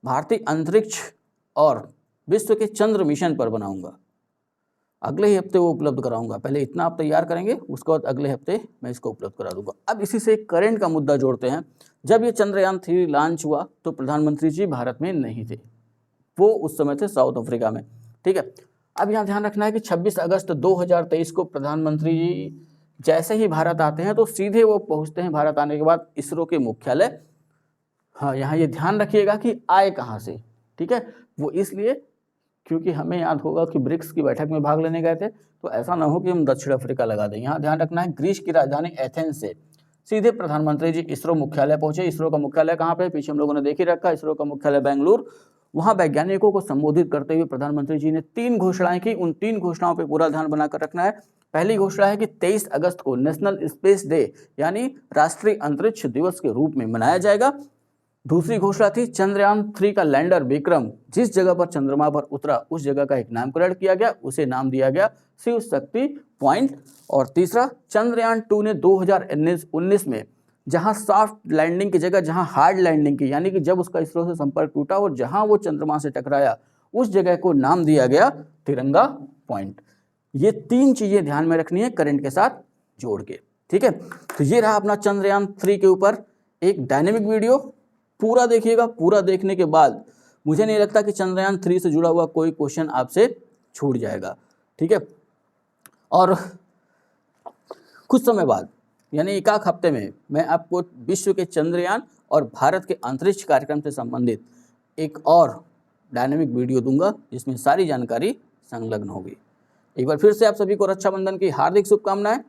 भारतीय अंतरिक्ष और विश्व के चंद्र मिशन पर बनाऊंगा, अगले ही हफ्ते वो उपलब्ध कराऊंगा। पहले इतना आप तैयार करेंगे, उसके बाद अगले हफ्ते मैं इसको उपलब्ध करा दूंगा। अब इसी से करंट का मुद्दा जोड़ते हैं। जब ये चंद्रयान 3 लॉन्च हुआ तो प्रधानमंत्री जी भारत में नहीं थे, वो उस समय थे साउथ अफ्रीका में। ठीक है, अब यहाँ ध्यान रखना है कि 26 अगस्त 2023 को प्रधानमंत्री जी जैसे ही भारत आते हैं तो सीधे वो पहुंचते हैं भारत आने के बाद इसरो के मुख्यालय। हाँ, यहाँ ये ध्यान रखिएगा कि आए कहाँ से। ठीक है, वो इसलिए क्योंकि हमें याद होगा कि ब्रिक्स की बैठक में भाग लेने गए थे, तो ऐसा ना हो कि हम दक्षिण अफ्रीका लगा दें। यहाँ ध्यान रखना है ग्रीस की राजधानी एथेंस से सीधे प्रधानमंत्री जी इसरो मुख्यालय पहुंचे। इसरो का मुख्यालय कहाँ पे, पीछे हम लोगों ने देख ही रखा, इसरो का मुख्यालय बेंगलुरु। वहाँ वैज्ञानिकों को संबोधित करते हुए प्रधानमंत्री जी ने 3 घोषणाएं की। उन 3 घोषणाओं पर पूरा ध्यान बनाकर रखना है। पहली घोषणा है कि 23 अगस्त को नेशनल स्पेस डे यानी राष्ट्रीय अंतरिक्ष दिवस के रूप में मनाया जाएगा। दूसरी घोषणा थी चंद्रयान 3 का लैंडर विक्रम जिस जगह पर चंद्रमा पर उतरा उस जगह का एक नामकरण किया गया, उसे नाम दिया गया शिव शक्ति पॉइंट। और तीसरा, चंद्रयान 2 ने 2019 में जहां सॉफ्ट लैंडिंग की जगह जहां हार्ड लैंडिंग की, यानी कि जब उसका इसरो से संपर्क टूटा और जहां वो चंद्रमा से टकराया उस जगह को नाम दिया गया तिरंगा पॉइंट। ये 3 चीजें ध्यान में रखनी है करंट के साथ जोड़ के। ठीक है, तो ये रहा अपना चंद्रयान 3 के ऊपर एक डायनेमिक वीडियो। पूरा देखिएगा, पूरा देखने के बाद मुझे नहीं लगता कि चंद्रयान 3 से जुड़ा हुआ कोई क्वेश्चन आपसे छूट जाएगा। ठीक है, और कुछ समय बाद यानी एक आध हफ्ते में मैं आपको विश्व के चंद्रयान और भारत के अंतरिक्ष कार्यक्रम से संबंधित एक और डायनेमिक वीडियो दूंगा जिसमें सारी जानकारी संलग्न होगी। एक बार फिर से आप सभी को रक्षाबंधन की हार्दिक शुभकामनाएं।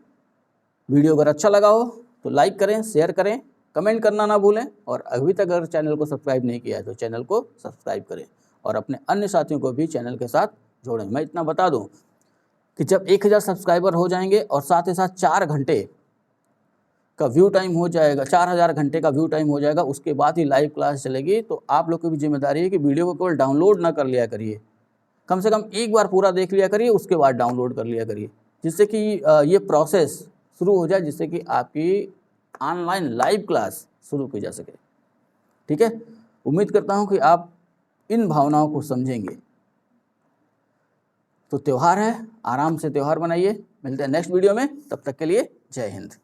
वीडियो अगर अच्छा लगा हो तो लाइक करें, शेयर करें, कमेंट करना ना भूलें, और अभी तक अगर चैनल को सब्सक्राइब नहीं किया है तो चैनल को सब्सक्राइब करें और अपने अन्य साथियों को भी चैनल के साथ जोड़ें। मैं इतना बता दूं कि जब 1000 सब्सक्राइबर हो जाएंगे और साथ ही साथ 4 घंटे का व्यू टाइम हो जाएगा, 4000 घंटे का व्यू टाइम हो जाएगा, उसके बाद ही लाइव क्लास चलेगी। तो आप लोग की भी जिम्मेदारी है कि वीडियो को केवल डाउनलोड ना कर लिया करिए, कम से कम एक बार पूरा देख लिया करिए, उसके बाद डाउनलोड कर लिया करिए, जिससे कि ये प्रोसेस शुरू हो जाए, जिससे कि आपकी ऑनलाइन लाइव क्लास शुरू की जा सके। ठीक है, उम्मीद करता हूं कि आप इन भावनाओं को समझेंगे। तो त्यौहार है, आराम से त्यौहार मनाइए। मिलते हैं नेक्स्ट वीडियो में, तब तक के लिए जय हिंद।